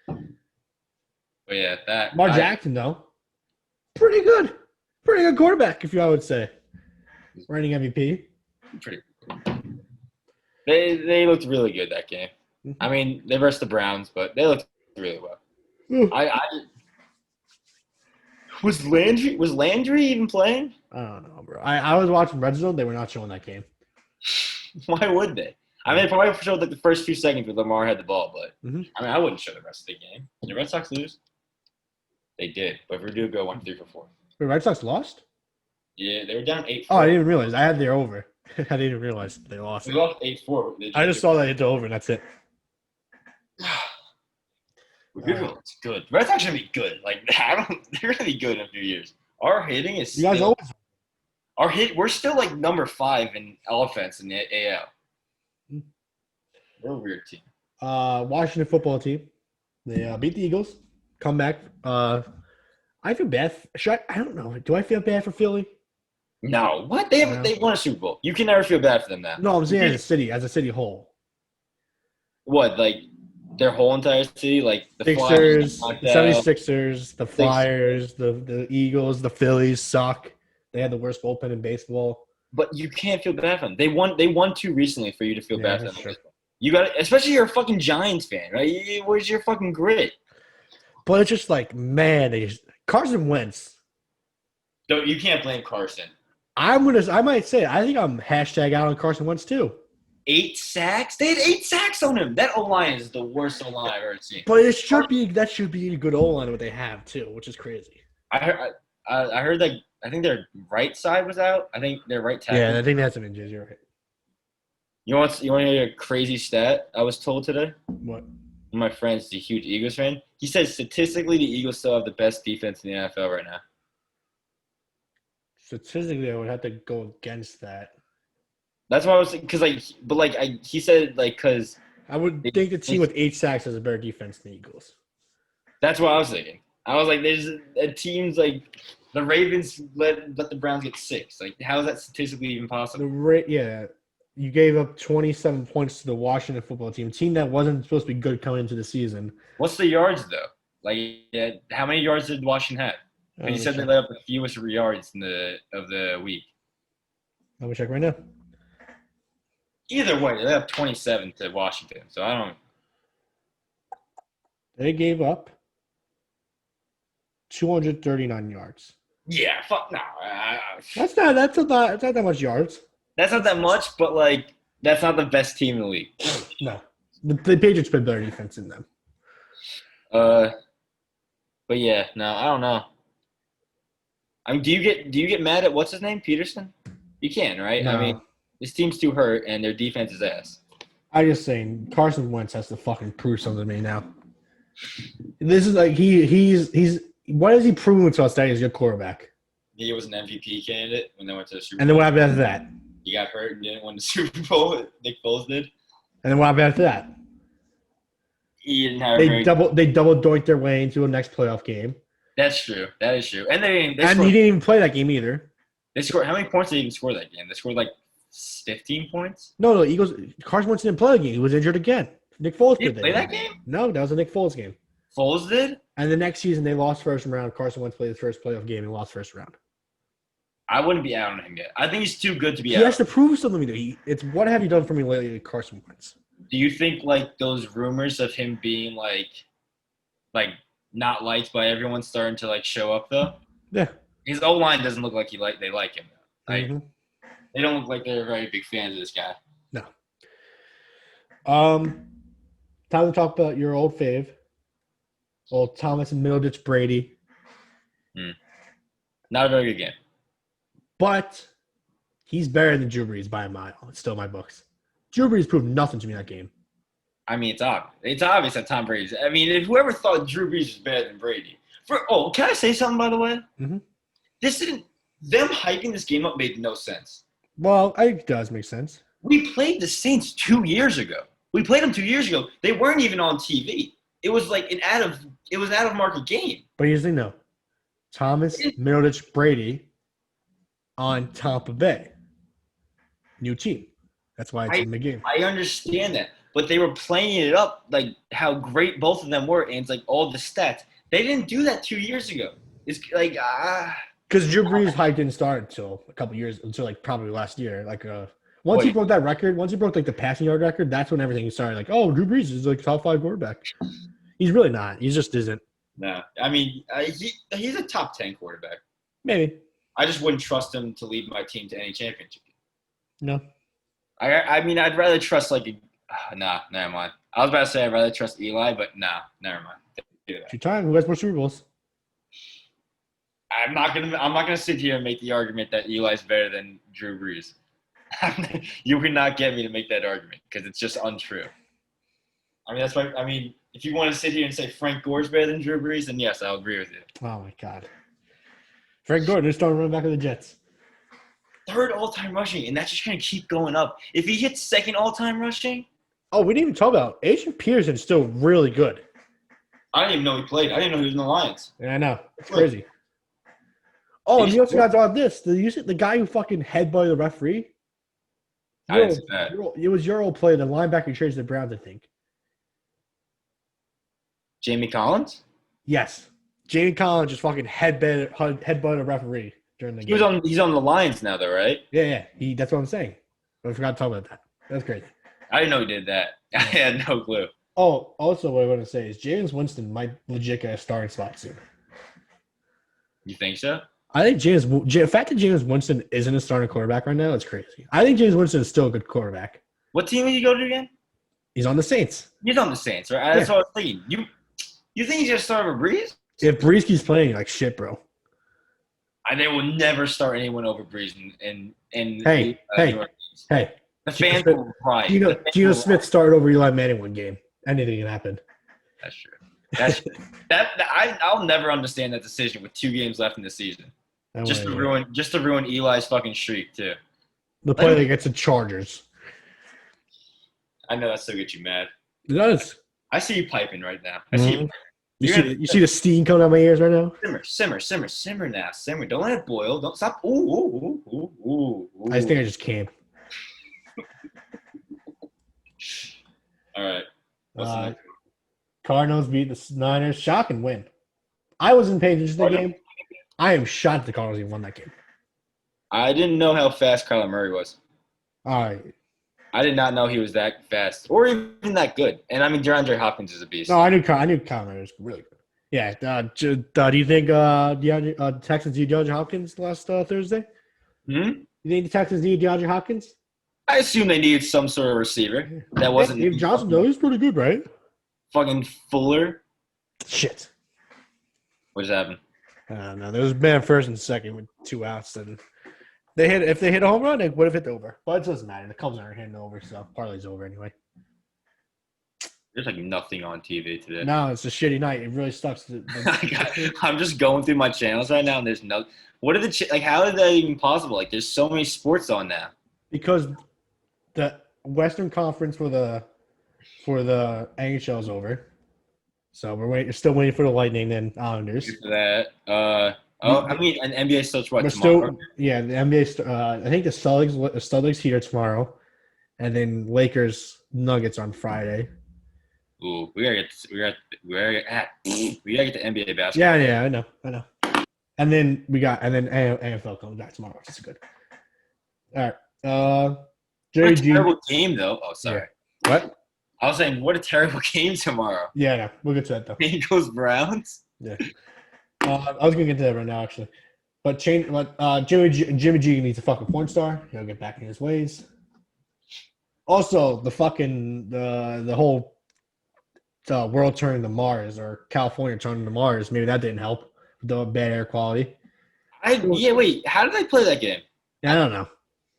But yeah, that Lamar Jackson though, pretty good quarterback, I would say. Reigning MVP. Pretty. They looked really good that game. Mm-hmm. I mean, they versed the Browns, but they looked really well. Was Landry even playing? I don't know, bro. I was watching Red Zone. They were not showing that game. Why would they? I mean, they probably showed like the first few seconds where Lamar had the ball, but I mean, I wouldn't show the rest of the game. Did the Red Sox lose? They did, but Verdugo went 3 for 4. The Red Sox lost? Yeah, they were down 8-4. Oh, I didn't even realize. I had their over. I didn't even realize they lost. We lost 8-4. I just saw that hit the over, and that's it. It's good. Red Sox gonna be good. Like they're gonna be good in a few years. Our hitting is You guys still, always. We're still like number 5 in offense in the AL. We're a weird team. Washington football team. They beat the Eagles. Come back. I feel bad. I don't know. Do I feel bad for Philly? No. What? They won a Super Bowl. You can never feel bad for them now. No, I'm saying as a city whole. What, like their whole entire city? Like the Sixers, Flyers, the 76ers, the Flyers, the Eagles, the Phillies suck. They had the worst bullpen in baseball. But you can't feel bad for them. They won 2 recently for you to feel bad for them. True. You got, especially you're a fucking Giants fan, right? Where's your fucking grit? But it's just like, man, Carson Wentz. No, you can't blame Carson. I might say, I think I'm hashtag out on Carson Wentz too. 8 sacks? They had 8 sacks on him. That O-line is the worst O-line I've ever seen. But that should be a good O-line what they have too, which is crazy. I heard that I think their right side was out. I think their right tackle. Yeah, I think that's some injuries. You're right. You want to hear a crazy stat I was told today? What? My friend's a huge Eagles fan. He says statistically the Eagles still have the best defense in the NFL right now. Statistically, I would have to go against that. That's why I was because he said because I would think the team with 8 sacks has a better defense than the Eagles. That's what I was thinking. I was like, there's teams like the Ravens let the Browns get 6. Like, how is that statistically even possible? You gave up 27 points to the Washington football team, a team that wasn't supposed to be good coming into the season. What's the yards though? Like, how many yards did Washington have? He said they let up the fewest yards of the week. Let me check right now. Either way, they let up 27 to Washington. So I don't. They gave up 239 yards. Yeah, fuck no. That's not that much yards. That's not that much, but like that's not the best team in the league. No, the Patriots play better defense than them. But yeah, no, I don't know. I mean, do you get mad at what's his name, Peterson? You can, right? No. I mean, this team's too hurt and their defense is ass. I'm just saying, Carson Wentz has to fucking prove something to me now. This is like he's what has he proven to us that he's a good quarterback? He was an MVP candidate when they went to the Super Bowl. And then what happened after that? He got hurt and didn't win the Super Bowl. Nick Foles did. And then what happened after that? He didn't have. They double doinked their way into a next playoff game. That's true. That is true. And he didn't even play that game either. They scored. How many points did they even score that game? They scored like 15 points. No. Carson Wentz didn't play the game. He was injured again. Nick Foles did play that game. No, that was a Nick Foles game. Foles did. And the next season they lost first round. Carson Wentz played his first playoff game and lost first round. I wouldn't be out on him yet. I think he's too good to be out. He has to prove something to me. It's what have you done for me lately, Carson Wentz? Do you think like those rumors of him being like not liked by everyone starting to like show up though? Yeah. His O-line doesn't look like they like him though. Like they don't look like they're very big fans of this guy. No. Time to talk about your old fave. Old Thomas and Middleditch Brady. Not a very good game. But he's better than Drew Brees by a mile. It's still my books. Drew Brees proved nothing to me that game. I mean, it's obvious that Tom Brady's. I mean, if whoever thought Drew Brees was better than Brady. Can I say something, by the way? Mm-hmm. this didn't. Them hyping this game up made no sense. Well, I think it does make sense. We played the Saints 2 years ago. We played them 2 years ago. They weren't even on TV. It was like an out of market game. But here's the thing, though. Thomas, Middleditch, Brady on Tampa Bay. New team. That's why it's in the game. I understand that. But they were playing it up like how great both of them were, and it's like all the stats. They didn't do that 2 years ago. It's like because Drew Brees' hype didn't start until a couple years, until like probably last year. Like once he broke that record, once he broke like the passing yard record, that's when everything started. Like, oh, Drew Brees is like top 5 quarterback. He's really not. He just isn't. No, I mean he's a top 10 quarterback. Maybe. I just wouldn't trust him to lead my team to any championship. No. I mean I'd rather trust like never mind. I was about to say I'd rather trust Eli, but never mind. Two time. Who has more Super Bowls? I'm not gonna sit here and make the argument that Eli's better than Drew Brees. You would not get me to make that argument because it's just untrue. I mean that's why. I mean, if you want to sit here and say Frank Gore's better than Drew Brees, then yes, I'll agree with you. Oh my God, Frank Gore, they're starting running back of the Jets. Third all-time rushing, and that's just gonna keep going up. If he hits second all-time rushing, we didn't even talk about Adrian Peterson's still really good. I didn't even know he played. I didn't know he was in the Lions. Yeah, I know. It's crazy. Oh, and you also got on this. The guy who fucking headbutted the referee? I didn't see that. It was your old play, the linebacker who traded the Browns, I think. Jamie Collins? Yes. Jamie Collins just fucking headbutted a referee during the game. He's on the Lions now, though, right? Yeah. That's what I'm saying. I forgot to talk about that. That's crazy. I didn't know he did that. I had no clue. Oh, also what I want to say is Jameis Winston might legit get a starting spot soon. You think so? I think the fact that Jameis Winston isn't a starting quarterback right now is crazy. I think Jameis Winston is still a good quarterback. What team did he go to again? He's on the Saints. He's on the Saints, right? That's what I was thinking. You think he's going to start over Breeze? If Breeze keeps playing like shit, bro. They will never start anyone over Breeze. Hey. The fans will cry. Geno Smith started over Eli Manning one game. Anything can happen. That's true. I'll never understand that decision with 2 games left in the season. Just to ruin Eli's fucking streak too. The play that gets the Chargers. I know that still gets you mad. It does. I see you piping right now. You see the steam coming out of my ears right now? Simmer now. Simmer. Don't let it boil. Don't stop. Ooh. I think I just came. All right. What's the next one? Cardinals beat the Niners. Shocking win. I wasn't paying attention to the game. I am shocked the Cardinals even won that game. I didn't know how fast Kyler Murray was. All right. I did not know he was that fast or even that good. And I mean, DeAndre Hopkins is a beast. No, I knew Kyler Murray was really good. Yeah. Do you think the Texans need DeAndre Hopkins last Thursday? You think the Texans need DeAndre Hopkins? I assume they needed some sort of receiver. That wasn't. Dave Johnson, though, he's pretty good, right? Fucking Fuller. Shit. What just happened? I don't know. There was man first and second with 2 outs, and if they hit a home run, they would have hit the over. But it doesn't matter. The Cubs aren't hitting the over, so parlay's over anyway. There's like nothing on TV today. No, it's a shitty night. It really sucks. I'm just going through my channels right now, and there's no. What are how is that even possible? Like, there's so many sports on now. Because the Western Conference for the NHL is over, so we're still waiting for the Lightning and Islanders. For that, I mean, and NBA starts tomorrow. The NBA. I think the Celtics here tomorrow, and then Lakers Nuggets on Friday. Ooh, we gotta get the NBA basketball. Yeah, I know. And then NFL comes back tomorrow, which is good. All right. What a terrible game, though. Oh, sorry. Yeah. What? I was saying, what a terrible game tomorrow. Yeah, no, we'll get to that though. Eagles Browns. Yeah. I was gonna get to that right now, actually. But Jimmy G needs a fucking porn star. He'll get back in his ways. Also, the whole world turning to Mars or California turning to Mars. Maybe that didn't help with the bad air quality. Wait. How did they play that game? I don't know.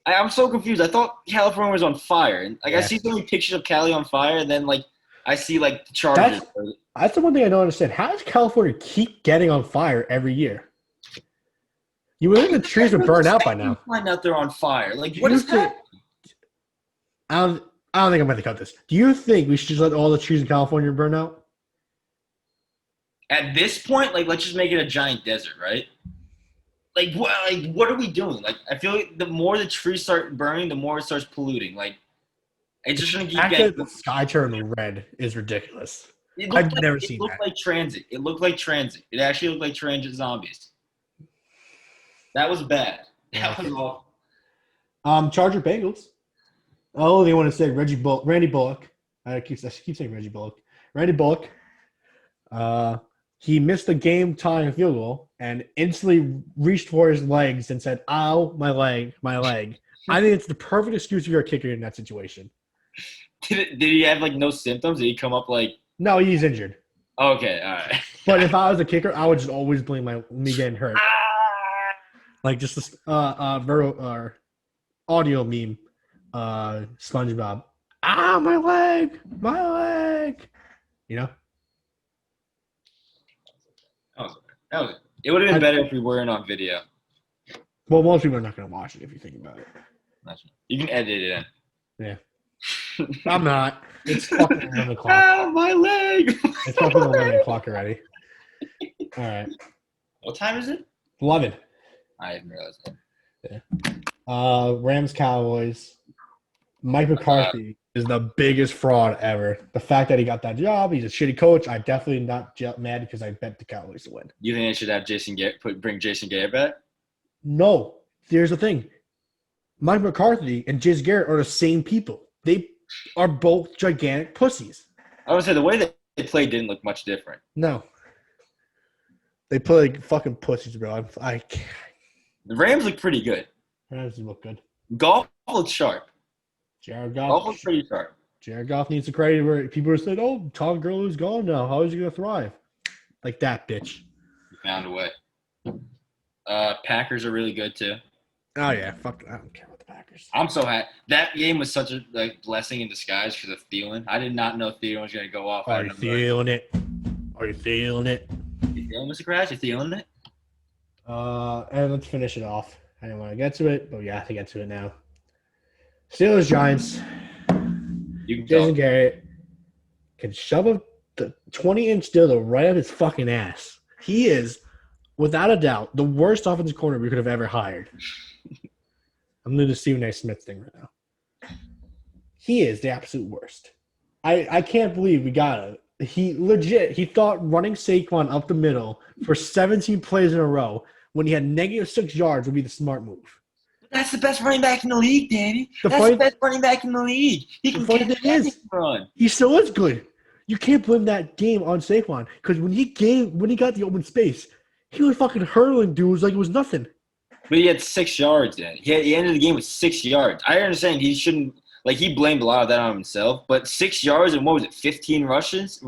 I'm so confused. I thought California was on fire. And I see so many pictures of Cali on fire, and then I see the Chargers. That's the one thing I don't understand. How does California keep getting on fire every year? You would think the trees would burn out by now. Find out they're on fire. Like, Do what you is that? think? I don't think I'm going to cut this. Do you think we should just let all the trees in California burn out? At this point, like, let's just make it a giant desert, right? What are we doing? Like, I feel like the more the trees start burning, the more it starts polluting. Like, it's just gonna keep getting. The sky turned red is ridiculous. I've never seen that. It looked like transit. It looked like transit. It actually looked like transit zombies. That was bad. That was awful. Charger Bengals. Oh, they want to say Randy Bullock. I keep saying Reggie Bullock. Randy Bullock. He missed the game-tying field goal and instantly reached for his legs and said, "Ow, my leg, my leg." I think it's the perfect excuse if you're a kicker in that situation. Did he have like no symptoms? Did he come up like? No, he's injured. Okay, all right. But if I was a kicker, I would just always blame me getting hurt. Like just this audio meme, SpongeBob. Ah, my leg, my leg. You know. That was it. It would have been better if we weren't on video. Well, most people are not going to watch it if you think about it. You can edit it in. Yeah. I'm not. It's fucking 11 o'clock. Ah, my leg! It's fucking 11 o'clock already. All right. What time is it? 11. I didn't realize that. Yeah. Rams Cowboys. Mike McCarthy is the biggest fraud ever. The fact that he got that job, he's a shitty coach. I'm definitely not mad because I bet the Cowboys to win. You think they should have bring Jason Garrett back? No. Here's the thing. Mike McCarthy and Jason Garrett are the same people. They are both gigantic pussies. I would say the way that they played didn't look much different. No. They play like fucking pussies, bro. I can't. The Rams look pretty good. Rams look good. Goff looks sharp. Jared Goff. Goff looks pretty sharp. Jared Goff needs the credit where people are saying, "Oh, Todd Gurley's gone now. How is he gonna thrive?" Like that, bitch. He found a way. Packers are really good too. Oh yeah, fuck. I don't care about the Packers. I'm so happy. That game was such a blessing in disguise for the Thielen. I did not know Thielen was gonna go off. Are you feeling it? Are you feeling it? You feeling Mr. Crash? You feeling it? And let's finish it off. I didn't want to get to it, but we have to get to it now. Steelers Giants. Jason Garrett can shove the 20-inch dildo right up his fucking ass. He is, without a doubt, the worst offensive corner we could have ever hired. I'm doing the Stephen A. Smith thing right now. He is the absolute worst. I can't believe we got it. He thought running Saquon up the middle for 17 plays in a row when he had -6 yards would be the smart move. That's the best running back in the league, Danny. That's the best running back in the league. He can run. He still is good. You can't blame that game on Saquon because when he got the open space, he was fucking hurling dudes like it was nothing. But he had 6 yards then. He ended the game with 6 yards. I understand he shouldn't – like he blamed a lot of that on himself. But 6 yards and what was it, 15 rushes?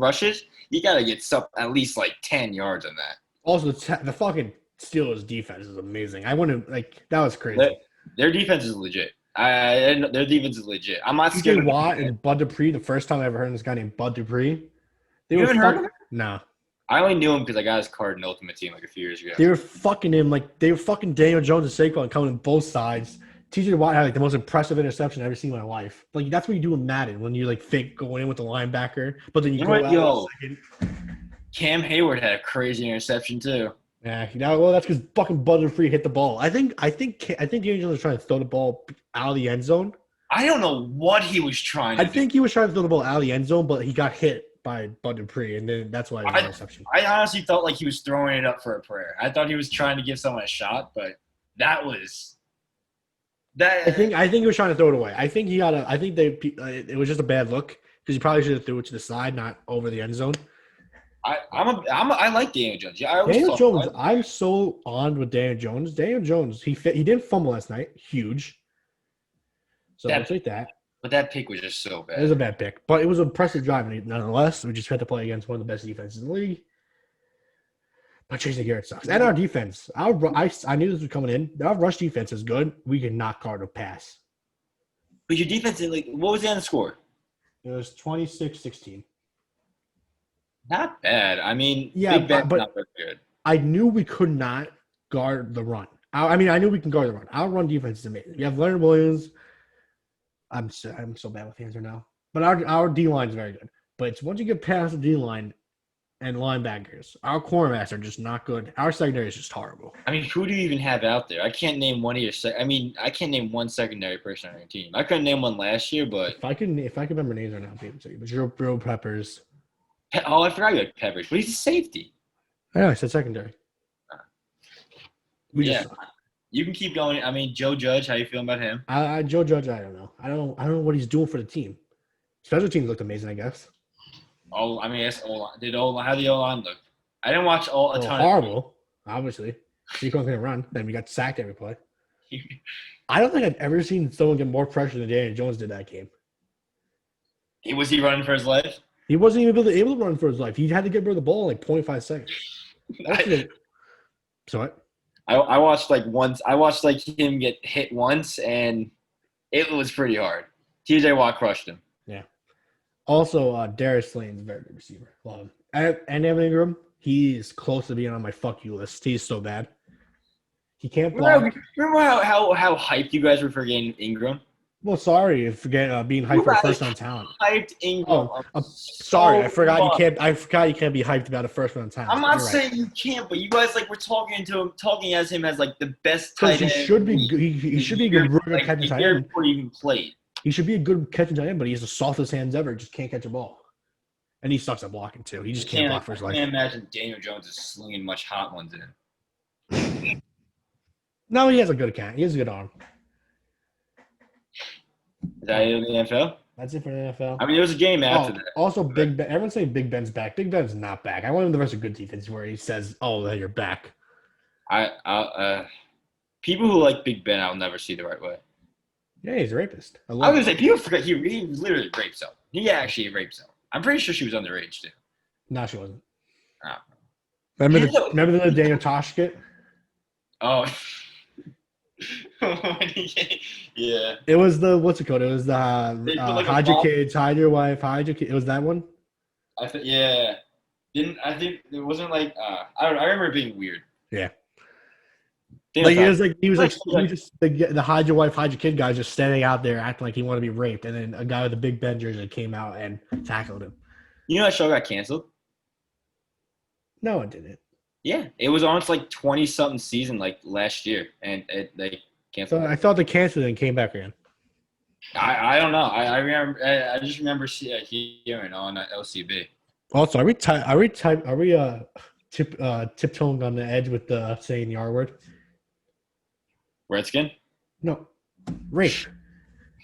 You got to get at least like 10 yards on that. Also, the fucking Steelers defense is amazing. I wouldn't – like that was crazy. Their defense is legit. Their defense is legit. I'm not scared. Watt and Bud Dupree, the first time I ever heard of this guy named Bud Dupree. You haven't heard of him? No. I only knew him because I got his card in Ultimate Team like a few years ago. They were fucking him like they were fucking Daniel Jones and Saquon coming on both sides. TJ Watt had like the most impressive interception I've ever seen in my life. Like that's what you do in Madden when you like fake going in with the linebacker, but then you go out a second. Cam Hayward had a crazy interception too. Yeah, well, that's because fucking Bud Dupree hit the ball. I think Daniel Jones was trying to throw the ball out of the end zone. I don't know what he was trying to do. I think he was trying to throw the ball out of the end zone, but he got hit by Bud Dupree, and then that's why it was an interception. I honestly felt like he was throwing it up for a prayer. I thought he was trying to give someone a shot, but that was that. I think he was trying to throw it away. I think it was just a bad look because he probably should have threw it to the side, not over the end zone. I like Daniel Jones. Yeah, Daniel Jones. I'm so on with Daniel Jones. Daniel Jones. He didn't fumble last night. Huge. So I'll take that. But that pick was just so bad. It was a bad pick, but it was an impressive drive nonetheless. We just had to play against one of the best defenses in the league. But Jason Garrett sucks. And our defense. I knew this was coming in. Our rush defense is good. We can knock guard a pass. But your defense, what was the end score? It was 26-16. Not bad. I mean, yeah, Big Ben's not very good. I knew we could not guard the run. I mean, I knew we can guard the run. Our run defense is amazing. You have Leonard Williams. I'm so bad with hands right now. But our D line is very good. But it's once you get past the D line and linebackers, our cornerbacks are just not good. Our secondary is just horrible. I mean, who do you even have out there? I can't name one of your. I can't name one secondary person on your team. I couldn't name one last year, but If I could remember names right now, I'd be able to tell you. But Joe Peppers. Oh, I forgot you had Peppers, but he's a safety. I know, I said secondary. We Yeah. just suck. You can keep going. I mean, Joe Judge, how you feeling about him? Joe Judge, I don't know. I don't know what he's doing for the team. Special teams looked amazing, I guess. Oh, I mean, that's O-line. How the O-line look? I didn't watch a ton horrible, obviously. He couldn't run. Then we got sacked every play. I don't think I've ever seen someone get more pressure than Daniel Jones did that game. Was he running for his life? He wasn't even able to run for his life. He had to get rid of the ball in like 0.5 seconds. So what? I watched like once. I watched like him get hit once, and it was pretty hard. TJ Watt crushed him. Yeah. Also, Darius Slayton's a very good receiver. Love him. And Evan Ingram, he's close to being on my fuck you list. He's so bad. He can't block. Remember how hyped you guys were for getting Ingram? Well, sorry if being hyped for first round talent. Hyped Ingram. Oh, I'm sorry. I forgot you can't. I forgot you can't be hyped about a first round talent. I'm not saying you can't, but you guys like were talking as him as like the best tight end. He should be. He should be a good catching tight end before he even played. He should be a good catching tight end, but he has the softest hands ever. Just can't catch a ball, and he sucks at blocking too. He just can't block for his life. I can't imagine Daniel Jones is slinging much hot ones in. No, he has a good account. He has a good arm. Is that it in the NFL? That's it for the NFL. I mean, there was a game after that. Also, Big Ben. Everyone's saying Big Ben's back. Big Ben's not back. I want him to rest a good defense where he says, "Oh, you're back." People who like Big Ben, I'll never see the right way. Yeah, he's a rapist. I was gonna say people forget he literally raped someone. He actually raped someone. I'm pretty sure she was underage too. No, she wasn't. Oh. Remember the Daniel Tosh skit? Oh. Yeah. It was the what's it called? It was the hide your kids, hide your wife, hide your kids. It was that one. I think it wasn't like I remember it being weird. Yeah. Like he was the hide your wife, hide your kid guy just standing out there acting like he wanted to be raped, and then a guy with a Big Ben jersey came out and tackled him. You know that show got canceled? No, it didn't. Yeah, it was on its like 20-something season like last year, and they canceled. So I thought they canceled it and came back again. I don't know. I remember. I just remember hearing on LCB. Also, are we tiptoeing on the edge with the saying the R word? Redskin? No, rape.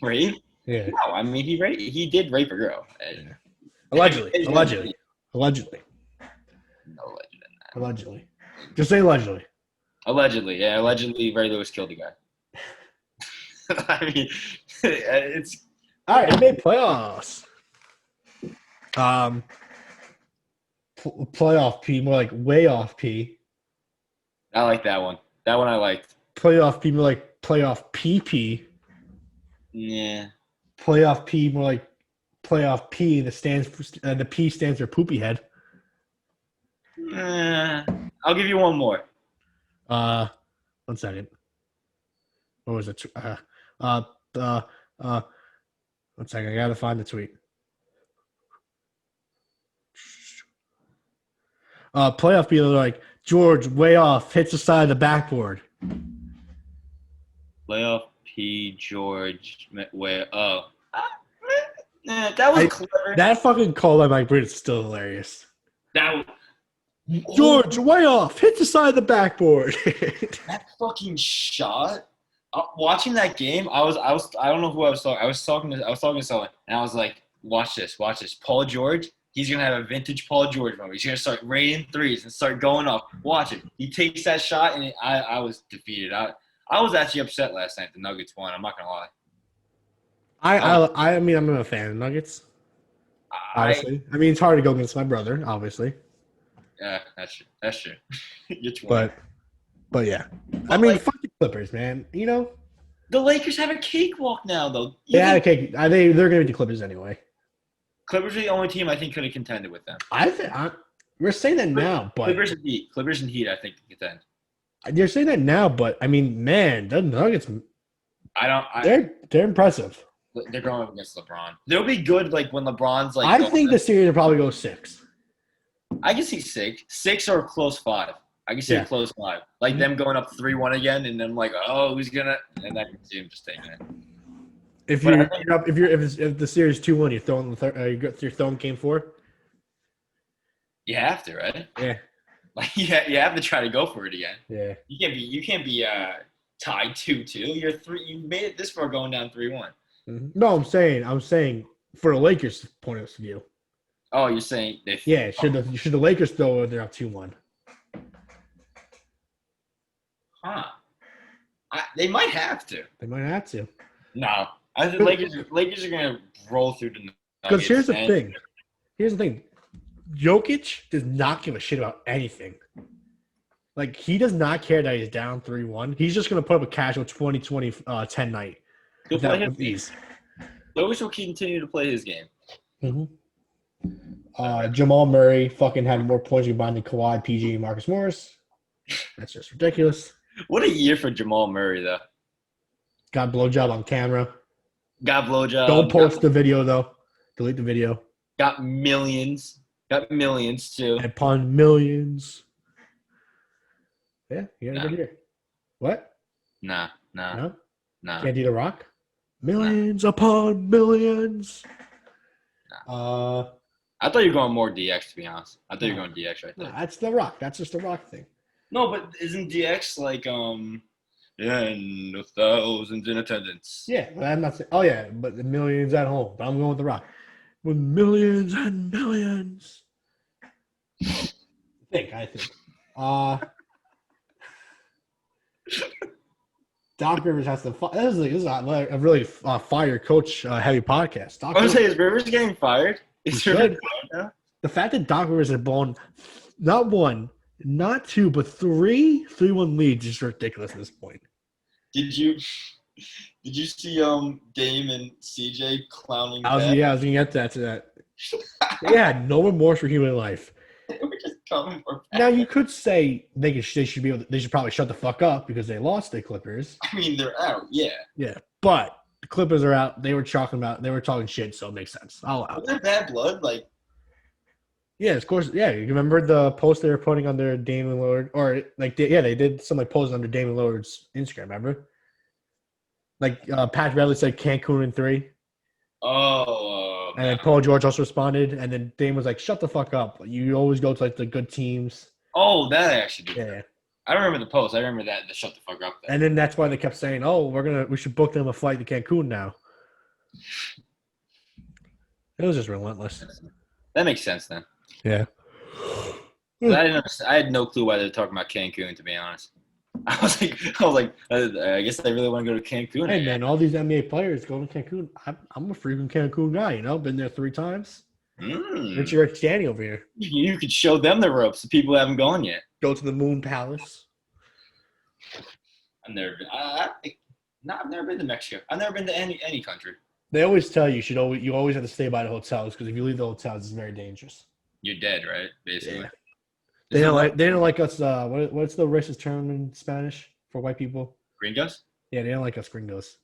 Rape? Yeah. No, I mean he did rape a girl. Yeah. Allegedly. No legend in that. Allegedly. Just say allegedly. Allegedly, yeah. Allegedly, Ray Lewis killed a guy. I mean, it's all right. NBA playoffs. Playoff P, more like way off P. I like that one. That one I liked. Playoff P, more like playoff PP. Yeah. Playoff P, more like playoff P. The P stands for poopy head. I'll give you one more. 1 second. What was it? 1 second. I gotta find the tweet. Playoff people are like George way off, hits the side of the backboard. Playoff P George way. Oh, that was clever. That fucking call by Mike Britt is still hilarious. That George way off, hits the side of the backboard. That fucking shot. Watching that game, I don't know who I was talking. I was talking to someone, and I was like, watch this. Paul George. He's going to have a vintage Paul George moment. He's going to start raining threes and start going up. Watch it. He takes that shot, and I was defeated. I was actually upset last night the Nuggets won. I'm not going to lie. I mean, I'm not a fan of Nuggets. Obviously. I mean, it's hard to go against my brother, obviously. Yeah, that's true. You're 20. But yeah. I mean, fuck the Clippers, man. You know? The Lakers have a cakewalk now, though. They're going to beat the Clippers anyway. Clippers are the only team I think could have contended with them. We're saying that now, but Clippers and Heat, I think, can contend. You're saying that now, but I mean, man, the Nuggets, I don't. they're impressive. They're going up against LeBron. They'll be good like when LeBron's like. I think the series will probably go 6. I can see 6 or a close 5. I can see a close 5, like them going up 3-1 again, and then like, oh, who's gonna? And then I can see him just taking it. If the series 2-1, you're throwing game 4. You have to, right? Yeah. Like you have to try to go for it again. Yeah. You can't be tied 2-2. You made it this far going down 3-1. Mm-hmm. No, I'm saying for the Lakers' point of view. Oh, you're saying should the Lakers throw they're up 2-1? Huh. They might have to. They might have to. No. I think Lakers are gonna roll through the Nuggets. Because here's the thing. Jokic does not give a shit about anything. Like, he does not care that he's down 3-1. He's just going to put up a casual 20-10 night. He'll play his game. Jokic will continue to play his game. Mm-hmm. Jamal Murray fucking had more points combined than Kawhi, PG, and Marcus Morris. That's just ridiculous. What a year for Jamal Murray, though. Got blowjob on camera. Got blowjob. Don't post the video, though. Delete the video. Got millions. Got millions, too. And upon millions. Yeah, you got a good year. What? Nah. No? Can't do The Rock? Millions upon millions. Nah. I thought you were going more DX, to be honest. I thought you were going DX right there. No, that's The Rock. That's just The Rock thing. No, but isn't DX like, and the thousands in attendance? Yeah, but I'm not saying, oh yeah, but the millions at home. But I'm going with The Rock. With millions and millions. I think. Doc Rivers has to. This is a really fire coach heavy podcast. I was saying, is Rivers getting fired? Is Rivers fired? The fact that Doc Rivers has blown not 1, not 2, but 3 3-1 leads is ridiculous at this point. Did you see Dame and CJ clowning? I was gonna get to that. They had no remorse for human life. They were just coming for back. Now you could say they should probably shut the fuck up because they lost the Clippers. I mean, they're out, yeah. Yeah, but the Clippers are out. They were talking shit, so it makes sense. I'll allow Was there bad blood? Like, yeah, of course. Yeah, you remember the post they were putting under Damian Lillard, or like they did some like posts under Damian Lillard's Instagram. Remember? Like Pat Riley said, Cancun in 3. Oh. And then Paul George also responded, and then Dame was like, "Shut the fuck up! You always go to like the good teams." Oh, that I actually did. Yeah. I remember the post. I remember that. The shut the fuck up thing. And then that's why they kept saying, "Oh, we should book them a flight to Cancun now." It was just relentless. That makes sense then. Yeah. I had no clue why they were talking about Cancun, to be honest. I was like, I guess they really want to go to Cancun. Hey man, all these NBA players go to Cancun. I'm a freaking Cancun guy, been there 3 times. Rich Danny over here. You could show them the ropes. The people who haven't gone yet. Go to the Moon Palace. I've never been. I've never been to Mexico. I've never been to any country. They always tell you you always have to stay by the hotels because if you leave the hotels, it's very dangerous. You're dead, right? Basically. Yeah. They don't like us. What's the racist term in Spanish for white people? Gringos? Yeah, they don't like us gringos.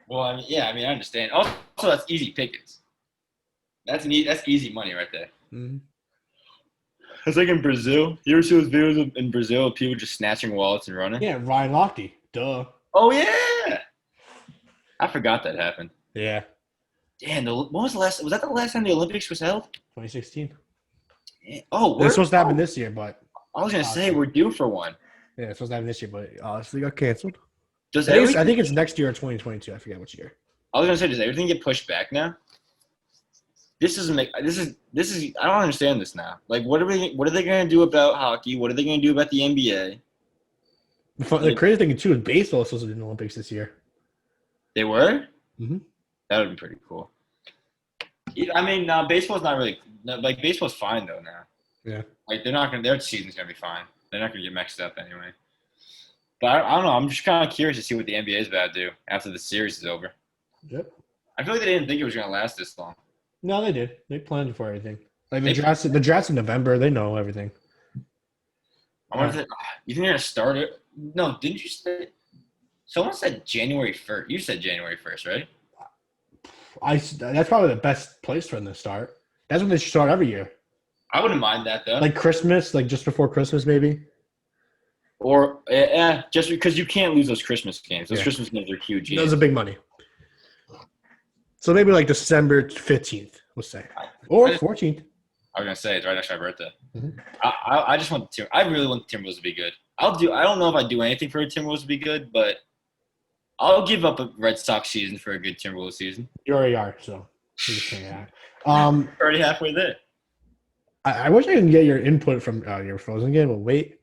Well, I mean, I understand. Also, that's easy pickings. That's easy money right there. Mm-hmm. It's like in Brazil. You ever see those videos in Brazil of people just snatching wallets and running? Yeah, Ryan Lochte. Duh. Oh yeah. I forgot that happened. Yeah. Damn. When was the last? Was that the last time the Olympics was held? 2016. Oh, it's supposed to happen this year, but I was gonna say we're due for one. Yeah, it's supposed to happen this year, but honestly got canceled. I think it's next year or 2022. I forget which year. I was gonna say, does everything get pushed back now? This doesn't make. This is. I don't understand this now. Like, what are they gonna do about hockey? What are they gonna do about the NBA? The crazy thing too is baseball is supposed to be in the Olympics this year. They were. Mm-hmm. That would be pretty cool. I mean, baseball's not really like baseball's fine though now. Yeah. Like they're not gonna. Their season's gonna be fine. They're not gonna get mixed up anyway. But I don't know. I'm just kind of curious to see what the NBA is about to do after the series is over. Yep. I feel like they didn't think it was gonna last this long. No, they did. They planned for everything. Like the draft's in November. They know everything. I wonder if you think they're gonna start it? No, didn't you say? Someone said January 1st. You said January 1st, right? That's probably the best place for them to start. That's when they should start every year. I wouldn't mind that though. Like Christmas, like just before Christmas, maybe. Or just because you can't lose those Christmas games. Those Christmas games are huge. Those are big money. So maybe like December 15th, let's say, or 14th. I was gonna say it's right after my birthday. Mm-hmm. I just want I really want the Timberwolves to be good. I don't know if I do anything for the Timberwolves to be good, but I'll give up a Red Sox season for a good Timberwolves season. You already are, so you just saying that. Already halfway there. I wish I could get your input from your Frozen game, but wait.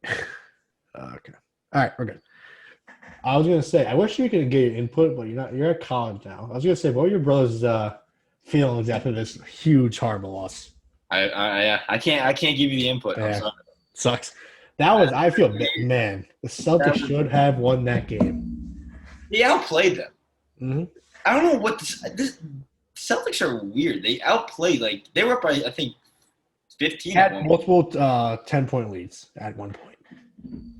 Okay. All right, we're good. I was gonna say, I wish you could get your input, but you're not. You're at college now. I was gonna say, what were your brother's feelings after this huge horrible loss? I can't give you the input. Yeah. Sucks. That was. I feel man. The Celtics should have won that game. They outplayed them. Mm-hmm. I don't know what this Celtics are weird. They outplayed. Like they were up by I think 15. Had multiple 10-point leads at one point.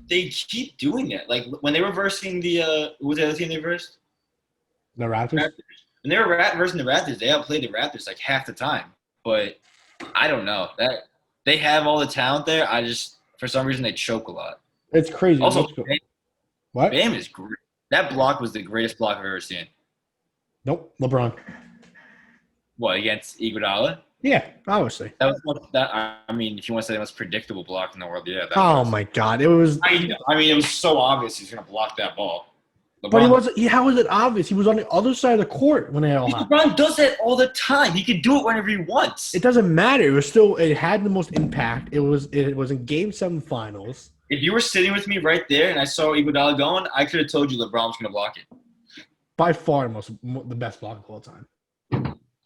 They keep doing that. Like when they were versing the who was the other team they versed? The Raptors. When they were versing the Raptors, they outplayed the Raptors like half the time. But I don't know that they have all the talent there. I just for some reason they choke a lot. It's crazy. Also, what? Bam is great. That block was the greatest block I've ever seen. Nope, LeBron. What against Iguodala? Yeah, obviously. That was that. I mean, if you want to say the most predictable block in the world, yeah. My God, it was. I mean, it was so obvious he's going to block that ball. LeBron, but he wasn't. How was it obvious? He was on the other side of the court when they all happened. LeBron does that all the time. He can do it whenever he wants. It doesn't matter. It was still. It had the most impact. It was in Game 7 finals. If you were sitting with me right there and I saw Iguodala going, I could have told you LeBron was going to block it. By far, the best block of all time.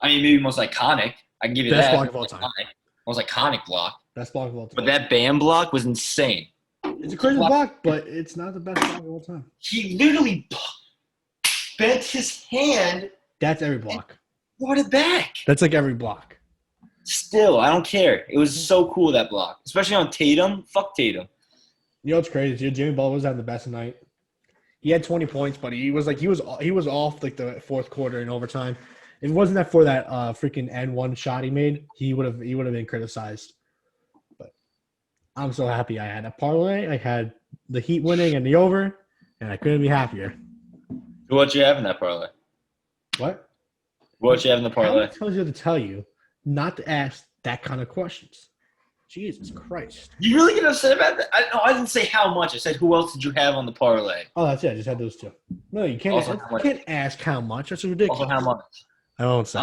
I mean, maybe most iconic. I can give you best that. Block of all time. Most iconic block. Best block of all time. But that Bam block was insane. It's a crazy block, but it's not the best block of all time. He literally bent his hand. That's every block. Brought it back. That's like every block. Still, I don't care. It was so cool, that block. Especially on Tatum. Fuck Tatum. You know what's crazy? Jimmy Butler was having the best night. He had 20 points, but he was off like the fourth quarter in overtime. If it wasn't that for that freaking N1 shot he made, he would have been criticized. But I'm so happy I had a parlay. I had the Heat winning and the over, and I couldn't be happier. What you have in that parlay? What? What you have in the parlay? How tells you to tell you not to ask that kind of questions? Jesus Christ! You really get upset about that? I didn't say how much. I said who else did you have on the parlay? Oh, that's it. I just had those two. No, you can't. You can't ask how much. That's ridiculous. Also, how much? I won't say.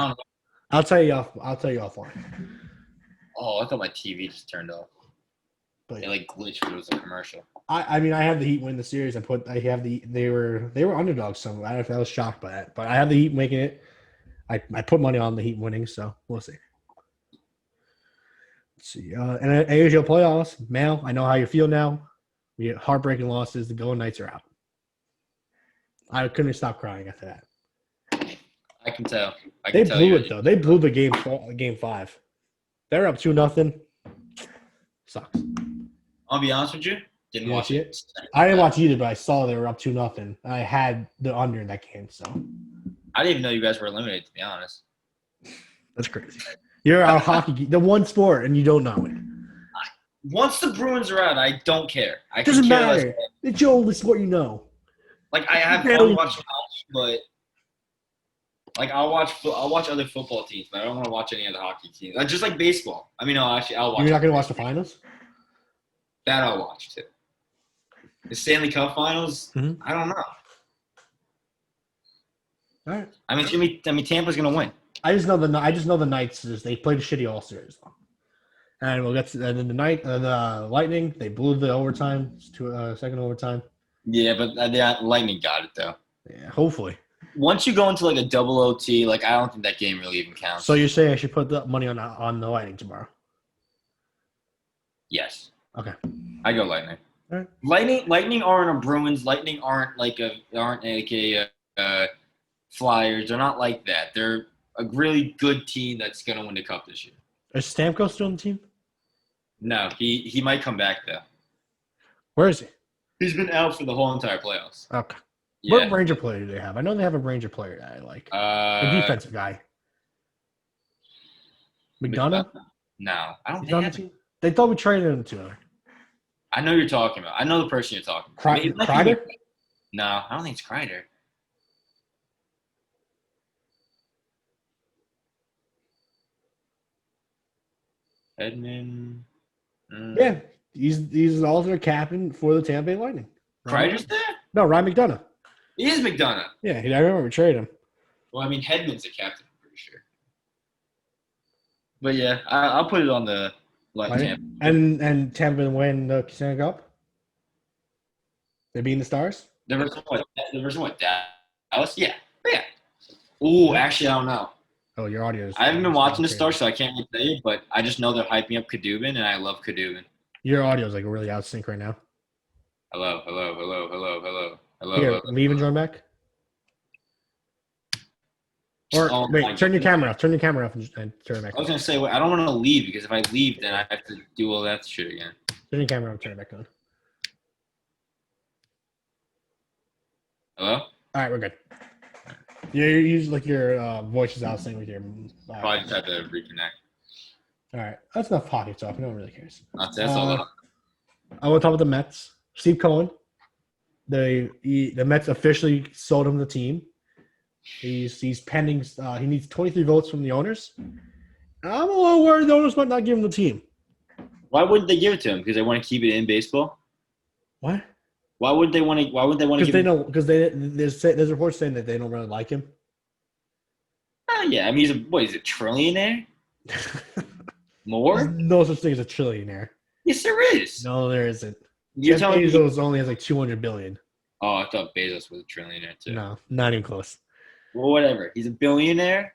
I'll tell you offline. Oh, I thought my TV just turned off. But it like glitched, but it was a commercial. I mean, I have the Heat win the series. They were underdogs. So I was shocked by that. But I have the Heat making it. I put money on the Heat winning, so we'll see. Let's see. And AHL playoffs, Mal, I know how you feel now. We get heartbreaking losses. The Golden Knights are out. I couldn't stop crying after that. I can tell. They blew it though. They blew the game 5. They're up 2-0. Sucks. I'll be honest with you. Didn't watch it. I didn't watch either, but I saw they were up 2-0. I had the under in that game, so. I didn't even know you guys were eliminated. To be honest. That's crazy. You're a hockey, the one sport, and you don't know it. Once the Bruins are out, I don't care. It doesn't matter. It's your only sport you know. Like I have fun watching hockey, but like I'll watch other football teams, but I don't want to watch any other hockey teams. Just like baseball. I mean, no, actually, I'll watch. You're not going to watch the finals? That I'll watch too. The Stanley Cup Finals. Mm-hmm. I don't know. All right. I mean, Tampa's going to win. I just know the Knights. They played a shitty all series, and we'll get to and then the Lightning. They blew the overtime to second overtime. Yeah, but the Lightning got it though. Yeah, hopefully. Once you go into like a double OT, like I don't think that game really even counts. So you're saying I should put the money on the Lightning tomorrow? Yes. Okay. I go Lightning. All right. Lightning aren't a Bruins. Lightning aren't like a Flyers. They're not like that. They're a really good team that's gonna win the cup this year. Is Stamkos still on the team? No, he might come back though. Where is he? He's been out for the whole entire playoffs. Okay. Yeah. What Ranger player do they have? I know they have a Ranger player that I like. The defensive guy. McDonough? No, I don't He's think on the team? They thought we traded him to him. I know you're talking about. I know the person you're talking about. Kreider? No, I don't think it's Kreider. Edmund. Yeah, he's an alternate captain for the Tampa Bay Lightning. Kreider's there? No, Ryan McDonough. He is McDonough. Yeah, I remember we traded him. Well, I mean, Hedman's a captain, I'm pretty sure. But yeah, I'll put it on the Tampa. And Tampa win the Stanley Cup. They beating the Stars. The version what? Dallas? Yeah. Ooh, actually, I don't know. Oh, your audio is. I haven't been watching the Stars, so I can't really tell you. But I just know they're hyping up Kadubin, and I love Kadubin. Your audio is like really out of sync right now. Hello. Here, leave and join back. Or wait, turn your camera off. Turn your camera off and turn it back on. I was gonna say, I don't want to leave because if I leave, then I have to do all that shit again. Turn your camera off. Turn it back on. Hello? All right, we're good. You're usually like your voice is out of sync with your. Probably just had to reconnect. All right, that's enough hockey talk. No one really cares. That's all. I want to talk about the Mets. Steve Cohen. The Mets officially sold him the team. He's pending. He needs 23 votes from the owners. I'm a little worried the owners might not give him the team. Why wouldn't they give it to him? Because they want to keep it in baseball. What? Why would they want to? Why would they want to? Because there's reports saying that they don't really like him. Yeah, I mean he's a trillionaire. More? There's no such thing as a trillionaire. Yes, there is. No, there isn't. You're telling me Bezos only has like 200 billion. Oh, I thought Bezos was a trillionaire too. No, not even close. Well, whatever. He's a billionaire.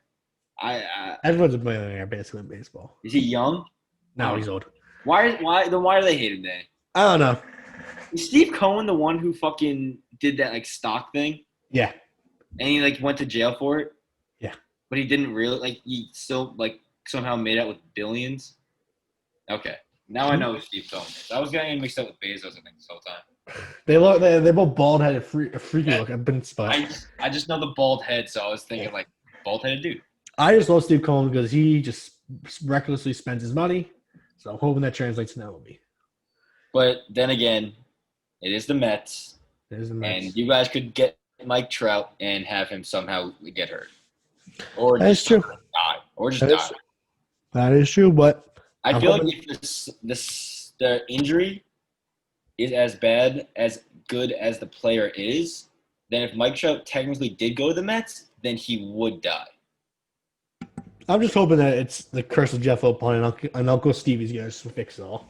Everyone's a billionaire basically in baseball. Is he young? No, he's old. Why do they hate him then? I don't know. Is Steve Cohen the one who fucking did that like stock thing? Yeah. And he like went to jail for it? Yeah. But he didn't really he still like somehow made out with billions? Okay. Now I know who Steve Cohen is. I was getting mixed up with Bezos, I think, this whole time. They both bald headed, freaky look. I've been spot. I just know the bald head, so I was thinking like bald headed dude. I just love Steve Cohen because he just recklessly spends his money. So I'm hoping that translates to MLB. But then again, it is the Mets. And you guys could get Mike Trout and have him somehow get hurt. Or that's true. Die. Or just die. That is true, but I feel like if the injury is as good as the player is, then if Mike Trout technically did go to the Mets, then he would die. I'm just hoping that it's the curse of Jeff Opine and Uncle Stevie's going to fix it all.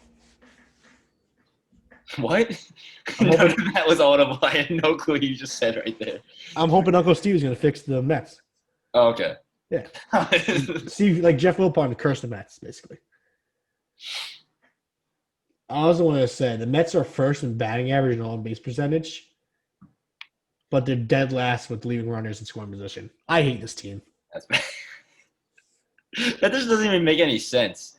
What? That was audible. I had no clue what you just said right there. I'm hoping Uncle Stevie's going to fix the Mets. Oh, okay. Yeah. Steve, like Jeff Wilpon cursed the Mets, basically. I also want to say the Mets are first in batting average and on base percentage, but they're dead last with leaving runners in scoring position. I hate this team. That's bad. That just doesn't even make any sense.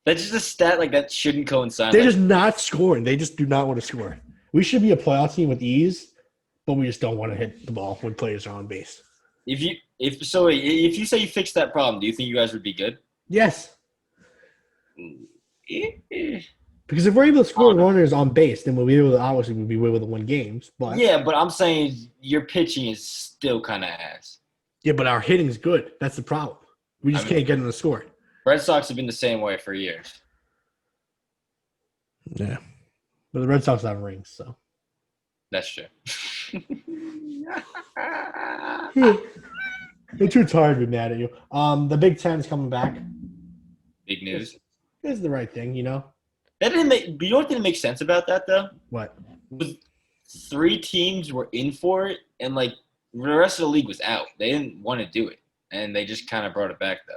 That's just a stat like that shouldn't coincide. They're just not scoring. They just do not want to score. We should be a playoff team with ease, but we just don't want to hit the ball when players are on base. If you say you fixed that problem, do you think you guys would be good? Yes. Because if we're able to score runners on base, then we'll be able to win games. But yeah, but I'm saying your pitching is still kind of ass. Yeah, but our hitting is good. That's the problem. We just can't get them to score. Red Sox have been the same way for years. Yeah. But the Red Sox have rings, so. That's true. I'm too tired to be mad at you. The Big Ten is coming back. Big news. It's the right thing, you know? You know what didn't make sense about that, though? What? Was 3 teams were in for it, and, like, the rest of the league was out. They didn't want to do it, and they just kind of brought it back, though.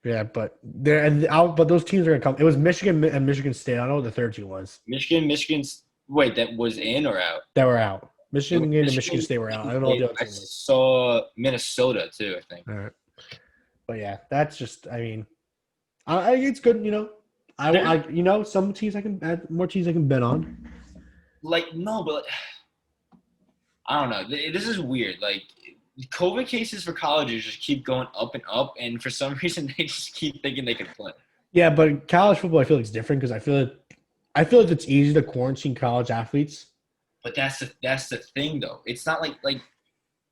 Yeah, but those teams are going to come. It was Michigan and Michigan State. I don't know what the third team was. Michigan's – wait, that was in or out? That were out. Michigan and Michigan State were out. I don't know what the other team was. I saw Minnesota, too, I think. All right. But, yeah, that's just – I mean, it's good, you know. some teams I can add more teams I can bet on. Like no, but I don't know. This is weird. Like COVID cases for colleges just keep going up and up, and for some reason they just keep thinking they can play. Yeah, but college football I feel like it's different because I feel like it's easy to quarantine college athletes. But that's the thing though. It's not like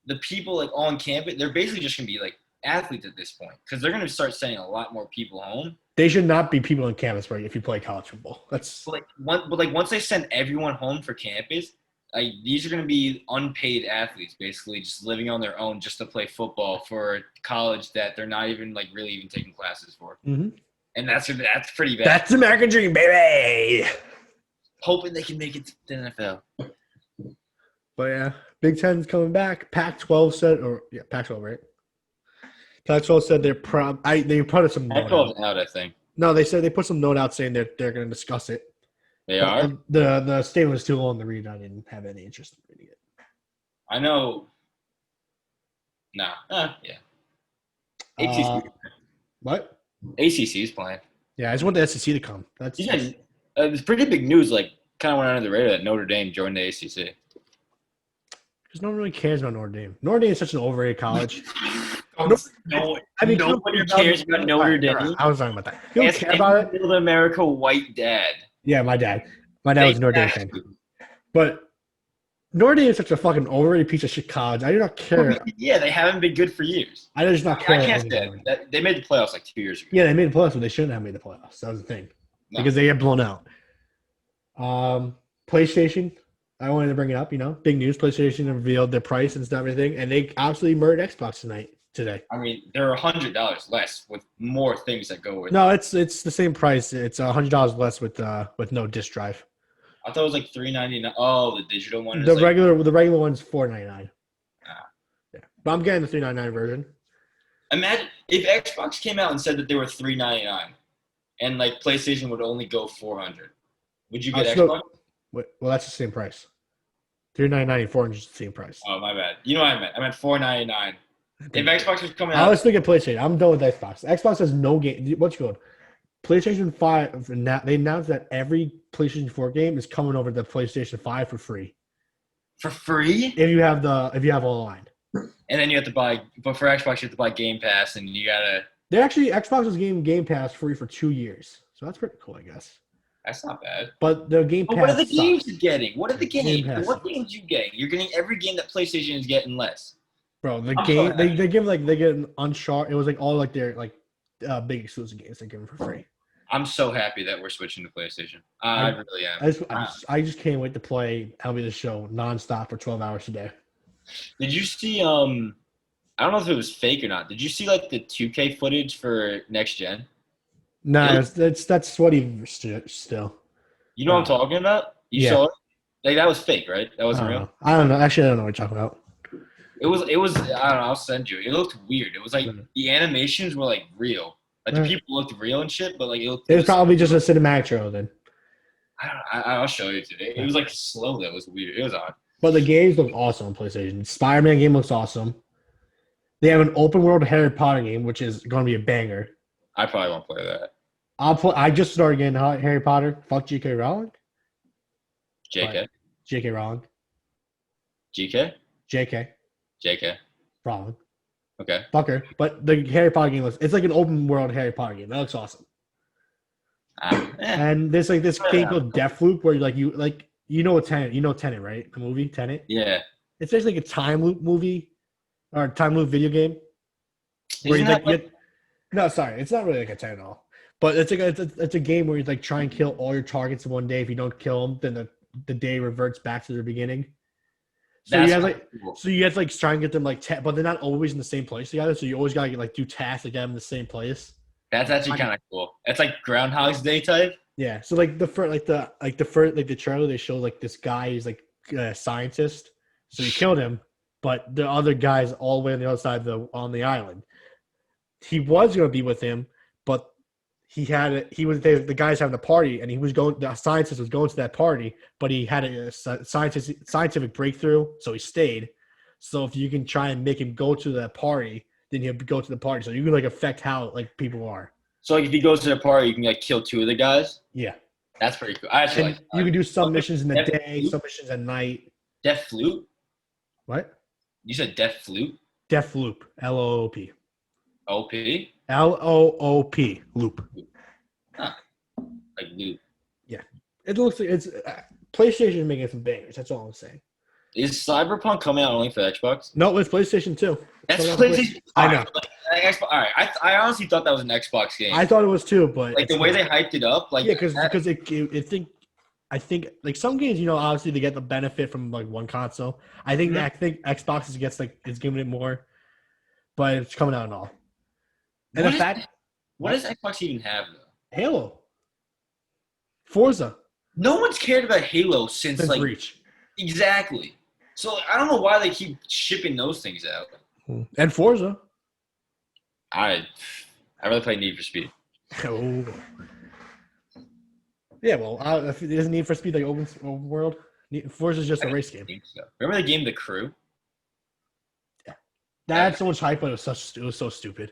the people like on campus. They're basically just gonna be like athletes at this point because they're gonna start sending a lot more people home. They should not be people on campus, right? If you play college football, that's once they send everyone home for campus, like these are going to be unpaid athletes, basically just living on their own just to play football for college that they're not even like really even taking classes for, and that's pretty bad. That's the American dream, baby. Hoping they can make it to the NFL. But yeah, Big Ten's coming back. Pac-12 said, Pac-12, right? Pac-12 said they put some note Pac-12's out, I think. No, they said they put some note out saying that they're going to discuss it. They are? The statement was too long to read. I didn't have any interest in reading it. I know. Nah. Yeah. ACC. What? ACC's playing. Yeah, I just want the SEC to come. It's pretty big news. Like, kind of went under the radar that Notre Dame joined the ACC. Because no one really cares about Notre Dame. Notre Dame is such an overrated college. Nobody cares about Notre Dame. I was talking about that. You don't care about it? Middle America white dad. Yeah, my dad. My dad was a Notre Dame fan. But Notre Dame is such a fucking overrated piece of shit college. I do not care. Yeah, they haven't been good for years. I just not care. I can't say that. They made the playoffs like 2 years ago. Yeah, they made the playoffs, but they shouldn't have made the playoffs. That was the thing. No. Because they get blown out. PlayStation, I wanted to bring it up, big news. PlayStation revealed their price and everything, and they absolutely murdered Xbox today. I mean, they're $100 less with more things that go with. No, it's the same price. It's $100 less with no disc drive. I thought it was like $399. Oh, the digital one. The regular one's $499. Yeah, but I'm getting the $399 version. Imagine if Xbox came out and said that they were $399, and like PlayStation would only go $400. Would you get Xbox? Well, that's the same price. $399 and $400 is the same price. Oh, my bad. You know what I meant? I meant $499. If Xbox was coming out, I was thinking PlayStation. I'm done with Xbox. Xbox has no game. What's good? PlayStation 5. They announced that every PlayStation 4 game is coming over to PlayStation 5 for free. For free? If you have online. And then you have to buy. But for Xbox, you have to buy Game Pass, and you gotta. They actually Xbox is giving Game Pass free for 2 years, so that's pretty cool, I guess. That's not bad. But the Game Pass. But what are the games you're getting? What are the games? What games you getting? You're getting every game that PlayStation is getting less. Bro, the game they give they get an Uncharted. It was like all like their big exclusive games they give them for free. I'm so happy that we're switching to PlayStation. I really am. I just can't wait to play MLB The Show nonstop for 12 hours a day. Did you see? I don't know if it was fake or not. Did you see like the 2K footage for next gen? No, that's sweaty still. You know what I'm talking about? You saw it? Like that was fake, right? That wasn't real. I don't know. Actually, I don't know what you're talking about. It was. I don't know. I'll send you. It looked weird. It was like the animations were like real. Like the people looked real and shit, but like it was probably just a cinematic trailer then. I'll show you today. It was like slow. That was weird. It was odd. But the games look awesome on PlayStation. Spider-Man game looks awesome. They have an open world Harry Potter game, which is going to be a banger. I probably won't play that. I just started getting Harry Potter. Fuck J.K. Rowling. J.K. J.K. Rowling. G.K. J.K. J.K. Rowling. Okay. Fuck her. But the Harry Potter game it's like an open world Harry Potter game. That looks awesome. And there's like this game called Deathloop where you know Tenet, right? The movie Tenet. Yeah. It's basically like a time loop movie or time loop video game. No, sorry, it's not really like a Tenet at all. But it's a game where you like try and kill all your targets in one day. If you don't kill them, then the day reverts back to the beginning. So you have to try and get them but they're not always in the same place together. So you always gotta do tasks to get them in the same place. That's actually kind of cool. It's like Groundhog's Day type. Yeah. So the trailer they show this guy who's like a scientist. So you killed him, but the other guy's all the way on the other side on the island. He was gonna be with him, but the guy's having a party and the scientist was going to that party, but he had a scientific breakthrough, so he stayed. So if you can try and make him go to that party, then he'll go to the party. So you can affect how people are. So like if he goes to the party, you can like kill 2 of the guys. Yeah. That's pretty cool. I actually And like you can do some Okay. missions in the Death day, Flute? some missions at night. Death Flute? What? You said Death Flute? Death Loop. Loop. OP? Loop. Loop. Huh. Like loop. Yeah. It looks like it's PlayStation making some bangers. That's all I'm saying. Is Cyberpunk coming out only for Xbox? No, it's PlayStation 2. That's PlayStation. I know. All right. I honestly thought that was an Xbox game. I thought it was too, but like the way they hyped it up, like yeah, because I think like some games, obviously they get the benefit from like one console. I think Xbox gets is giving it more, but it's coming out and all. And what does Xbox even have though? Halo, Forza. No one's cared about Halo since like Reach. Exactly. So I don't know why they keep shipping those things out. And Forza. I really play Need for Speed. Oh. Yeah, well, if there's Need for Speed like open world, Forza is just a race game. So. Remember the game The Crew? Yeah. That had so much hype, but it was so stupid.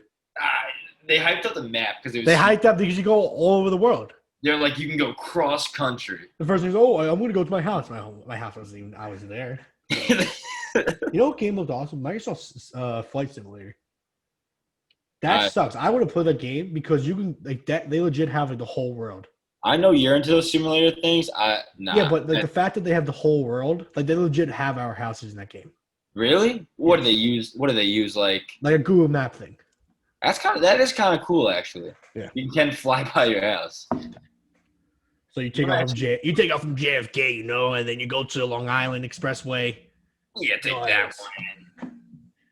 They hyped up the map because it was. They hyped up because you go all over the world. They're like you can go cross country. The first thing is, I'm going to go to my house. My house wasn't even. I was there. What game looked awesome? Microsoft's Flight Simulator. That sucks. I want to play that game because you can that. They legit have the whole world. I know you're into those simulator things. Nah. Yeah, but the fact that they have the whole world, they legit have our houses in that game. Really? What do they use? What do they use? Like a Google Map thing. That is kind of cool, actually. Yeah. You can fly by your house. So you take off from JFK, and then you go to the Long Island Expressway. Yeah, take that one.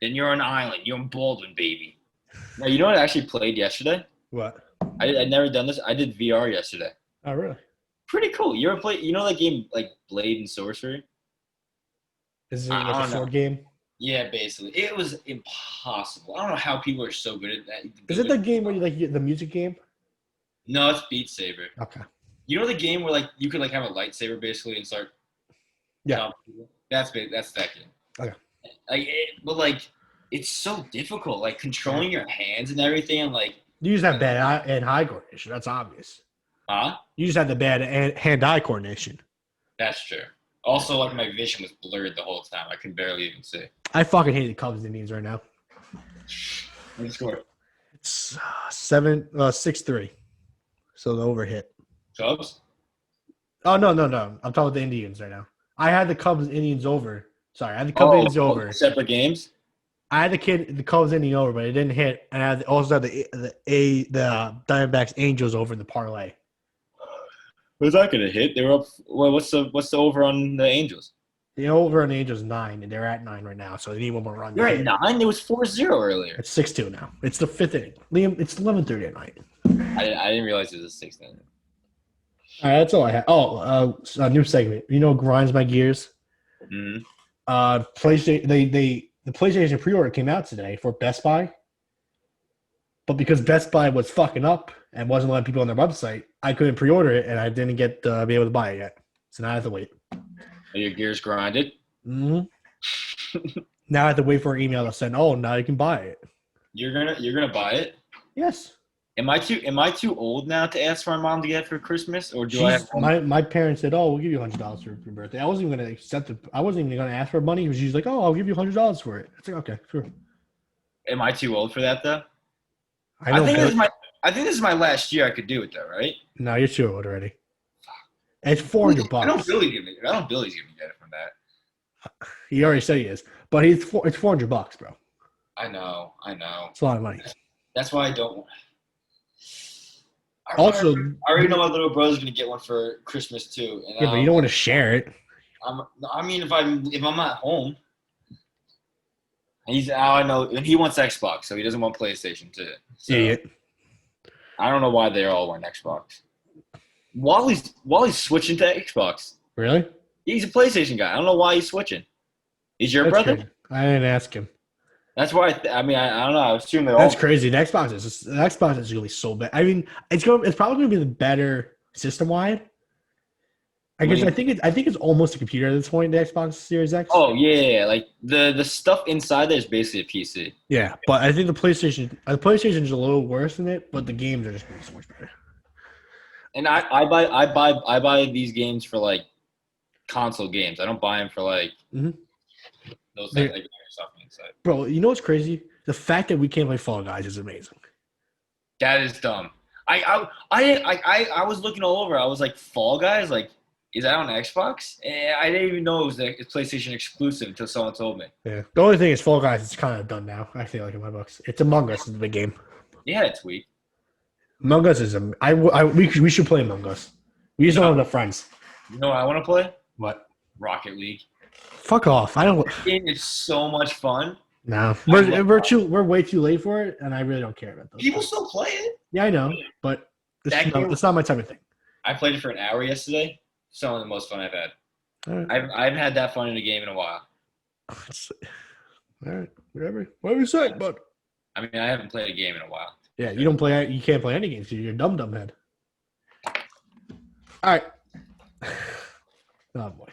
Then you're on island. You're in Baldwin, baby. Now, you know what I actually played yesterday? What? I'd never done this. I did VR yesterday. Oh, really? Pretty cool. You ever play? You know that game like Blade and Sorcery? Is it like a sword game? Yeah, basically. It was impossible. I don't know how people are so good at that. Is it the game where you get the music game? No, it's Beat Saber. Okay. You know the game where you could have a lightsaber basically and start. Yeah. That's that game. Okay. But it's so difficult, controlling your hands and everything, and you just have bad hand-eye coordination. That's obvious. Huh? You just have the bad hand-eye coordination. That's true. Also, my vision was blurred the whole time. I could barely even see. I fucking hate the Cubs Indians right now. What score? It's 6-3. So the overhit. Cubs? Oh no! I'm talking about the Indians right now. I had the Cubs Indians over. Sorry, I had the Cubs Indians over. Separate games. I had the Cubs Indian over, but it didn't hit, and I also had the Diamondbacks Angels over in the parlay. Was that going to hit? They were up. Well, what's the over on the Angels? The over on the Angels 9, and they're at 9 right now, so they need one more run. You're at 9. It was 4-0 earlier. It's 6-2 now. It's the 5th inning. Liam, it's 11:30 at night. I didn't realize it was a 6th inning. All right, that's all I have. Oh, a new segment. Grinds my gears. Mm-hmm. PlayStation. The PlayStation pre-order came out today for Best Buy, but because Best Buy was fucking up and wasn't letting people on their website, I couldn't pre-order it, and I didn't get be able to buy it yet. So now I have to wait. Are your gears grinded? Mm-hmm. Now I have to wait for an email to send. Oh, now you can buy it. You're gonna buy it? Yes. Am I too old now to ask my mom to get it for Christmas, or do I have my parents said, "Oh, we'll give you $100 for your birthday." I wasn't even going to accept it. I wasn't even going to ask for money. She's like, "Oh, I'll give you $100 for it." It's like, okay, sure. Am I too old for that though? I think this is my last year I could do it though, right? No, you're too old already. It's $400. I don't Billy's gonna get it from that. He already said he is, but it's $400, bro. I know. It's a lot of money. That's why I don't. I already know my little brother's gonna get one for Christmas too. And, yeah, but you don't want to share it. if I'm at home, and I know, and he wants Xbox, so he doesn't want PlayStation too. So, Idiot. I don't know why they all want Xbox. Wally's switching to Xbox. Really? He's a PlayStation guy. I don't know why he's switching. He's your brother? Crazy. I didn't ask him. That's why I don't know. I assume they're That's all crazy. The Xbox is really so bad. I mean, it's probably going to be the better system wide. I guess I think it's almost a computer at this point. The Xbox Series X. Oh yeah, like the stuff inside there is basically a PC. Yeah, but I think the PlayStation is a little worse than it, but the games are just gonna be so much better. And I buy these games for like console games. I don't buy them for like those things like stuff inside. Bro, you know what's crazy? The fact that we can't play Fall Guys is amazing. That is dumb. I was looking all over. I was like, Fall Guys, like, is that on Xbox? And I didn't even know it was a PlayStation exclusive until someone told me. Yeah. The only thing is Fall Guys is kind of done now. I feel like in my books, it's Among Us is the big game. They had a tweet. Among Us is we should play Among Us. We just don't have enough friends. You know what I want to play? What? Rocket League. Fuck off! I don't. This game is so much fun. No, we're way too late for it, and I really don't care about those. People still play it. Yeah, I know, but it's not my type of thing. I played it for an hour yesterday. Some of the most fun I've had. Right. I haven't had that fun in a game in a while. All right, whatever you say, bud. I mean, I haven't played a game in a while. Yeah, you can't play any games. You're a dumb head. All right. Oh boy.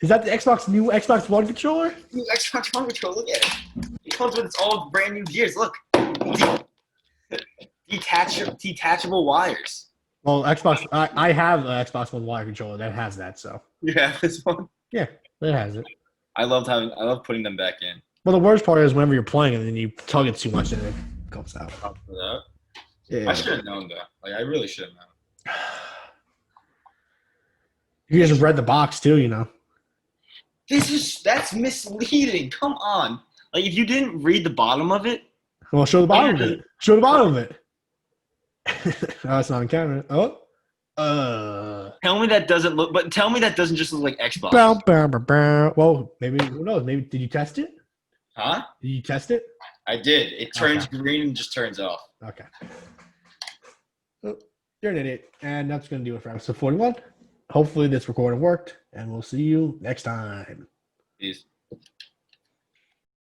Is that the new Xbox One controller? New Xbox One controller, look at it. It comes with its all brand new gears. Look. Detachable wires. Well, I have an Xbox One wire controller that has that, so. You have this one? Yeah, it has it. I love putting them back in. Well, the worst part is whenever you're playing and then you tug it too much and it comes out. Yeah. I should have known that. Like, I really should have known. You guys have read the box too, you know. That's misleading. Come on. Like, if you didn't read the bottom of it. Well, show the bottom of it. Show the bottom of it. Oh, it's not on camera. Oh. Tell me that doesn't just look like Xbox. Well, maybe, who knows? Maybe, did you test it? Huh? Did you test it? I did. It turns green and just turns off. Okay. Well, you're an idiot. And that's going to do it for episode 41. Hopefully this recording worked, and we'll see you next time. Peace.